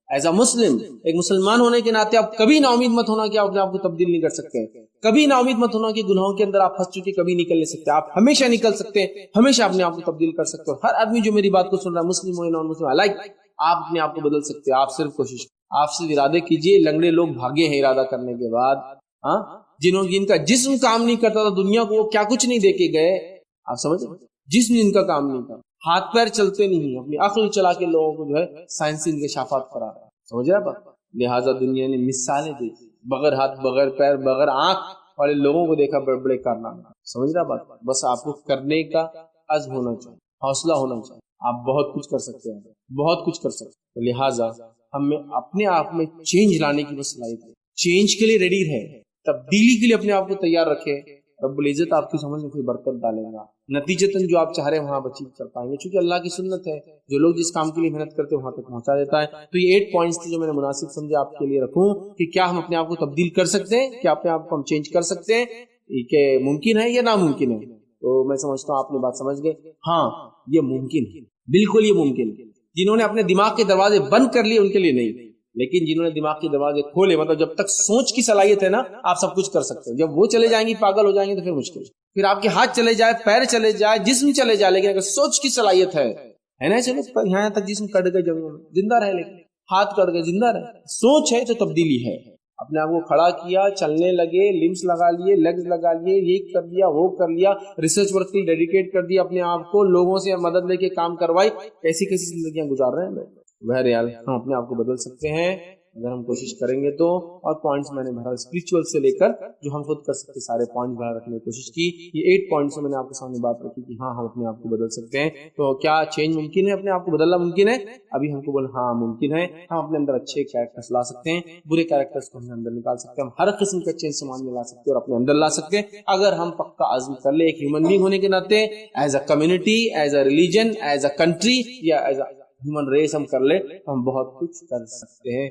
C: ایز اے مسلم, ایک مسلمان ہونے کے ناطے آپ کبھی نا امید مت ہونا کہ آپ اپنے آپ کو تبدیل نہیں کر سکتے. کبھی نا امید مت ہونا کہ گناہوں کے اندر آپ پھنس چکے کبھی نکل نہیں سکتے. آپ ہمیشہ نکل سکتے ہیں, ہمیشہ اپنے آپ کو تبدیل کر سکتے. اور ہر آدمی جو میری بات کو سن رہا ہے, مسلم ہو نان مسلم الائک, آپ اپنے آپ کو بدل سکتے. آپ صرف کوشش, آپ صرف ارادے کیجئے. لنگڑے لوگ بھاگے ہیں ارادہ کرنے کے بعد, ہاں, جن کا جسم کام نہیں کرتا تھا دنیا کو, وہ کیا کچھ نہیں دے کے گئے. آپ سمجھ, جسم جن کا کام نہیں کرتا, ہاتھ پیر چلتے نہیں, اپنی عقل چلا کے لوگوں کو جو ہے سائنسی انکشافات کرا رہا ہے. سمجھ رہا بات. لہٰذا دنیا نے مثالیں دی, بغیر ہاتھ, بغیر پیر, بغیر آنکھ والے لوگوں کو دیکھا بڑے بڑے کارنامے. سمجھ رہا بات. بس آپ کو کرنے کا عزم ہونا چاہیے, حوصلہ ہونا چاہیے. آپ بہت کچھ کر سکتے ہیں, بہت کچھ کر سکتے ہیں. لہٰذا ہمیں اپنے آپ میں چینج لانے کی بس صلاحیت ہے. چینج کے لیے ریڈی ہے, تبدیلی کے لیے اپنے آپ کو تیار رکھے. رب العزت آپ کی سمجھ میں کوئی برکت ڈالے گا. نتیجتاً جو آپ چاہ رہے ہیں وہاں بچی کر پائیں گے, چونکہ اللہ کی سنت ہے, جو لوگ جس کام کے لیے محنت کرتے ہیں وہاں تک پہنچا دیتا ہے. تو یہ 8 پوائنٹس تھے جو میں نے مناسب سمجھے آپ کے لیے رکھوں, کہ کیا ہم اپنے آپ کو تبدیل کر سکتے ہیں, کیا اپنے آپ کو ہم چینج کر سکتے ہیں, کہ ممکن ہے یا ناممکن ہے. تو میں سمجھتا ہوں آپ نے بات سمجھ گئے. ہاں یہ ممکن ہے, بالکل یہ ممکن ہے. جنہوں نے اپنے دماغ کے دروازے بند کر لیے ان کے لیے نہیں, لیکن جنہوں نے دماغ کے دروازے کھولے, مطلب جب تک سوچ کی صلاحیت ہے نا آپ سب کچھ کر سکتے ہیں. جب وہ چلے جائیں گے, پاگل ہو جائیں گے, تو پھر مشکل. پھر آپ کے ہاتھ چلے جائے, پیر چلے جائے, جسم چلے جائے, لیکن اگر سوچ کی صلاحیت ہے نا, چلو یہاں تک جسم کٹ گئے جب زندہ رہے, لیکن ہاتھ کٹ گئے زندہ رہے. سوچ ہے تو تبدیلی ہے. اپنے آپ کو کھڑا کیا, چلنے لگے, لمس لگا لیے, لیگز لگا لیے, یہ کر لیا, وہ کر لیا, ریسرچ ورک کے لیے ڈیڈیکیٹ کر دیا اپنے آپ کو, لوگوں سے مدد لے کے کام کروائی. کیسی کیسی زندگیاں گزار رہے ہیں لوگ. بہرحال ہم اپنے آپ کو بدل سکتے ہیں اگر ہم کوشش کریں گے تو. اور پوائنٹس میں نے بہرحال اسپرچول سے لے کر جو ہم خود کر سکتے سارے پوائنٹس بہرحال رکھنے کی کوشش کی. یہ 8 پوائنٹس سے میں نے آپ کے سامنے بات رکھی کہ ہاں ہم اپنے آپ کو بدل سکتے ہیں. تو کیا چینج ممکن ہے, اپنے آپ کو بدلنا ممکن ہے؟ ابھی ہم کو بول ہاں ممکن ہے. ہم اپنے اندر اچھے کیریکٹرز لا سکتے ہیں, برے کیریکٹرز کو ہم اندر نکال سکتے ہیں. ہم ہر قسم کا چینج سامان میں لا سکتے ہیں اور اپنے اندر لا سکتے ہیں اگر ہم پکا عزم کر لیں. ایک ہیومن بینگ ہونے کے ناطے, as a community, as a religion, as a country, یا ایز اے ہیومن ریس ہم کر لیں تو ہم بہت کچھ کر سکتے ہیں.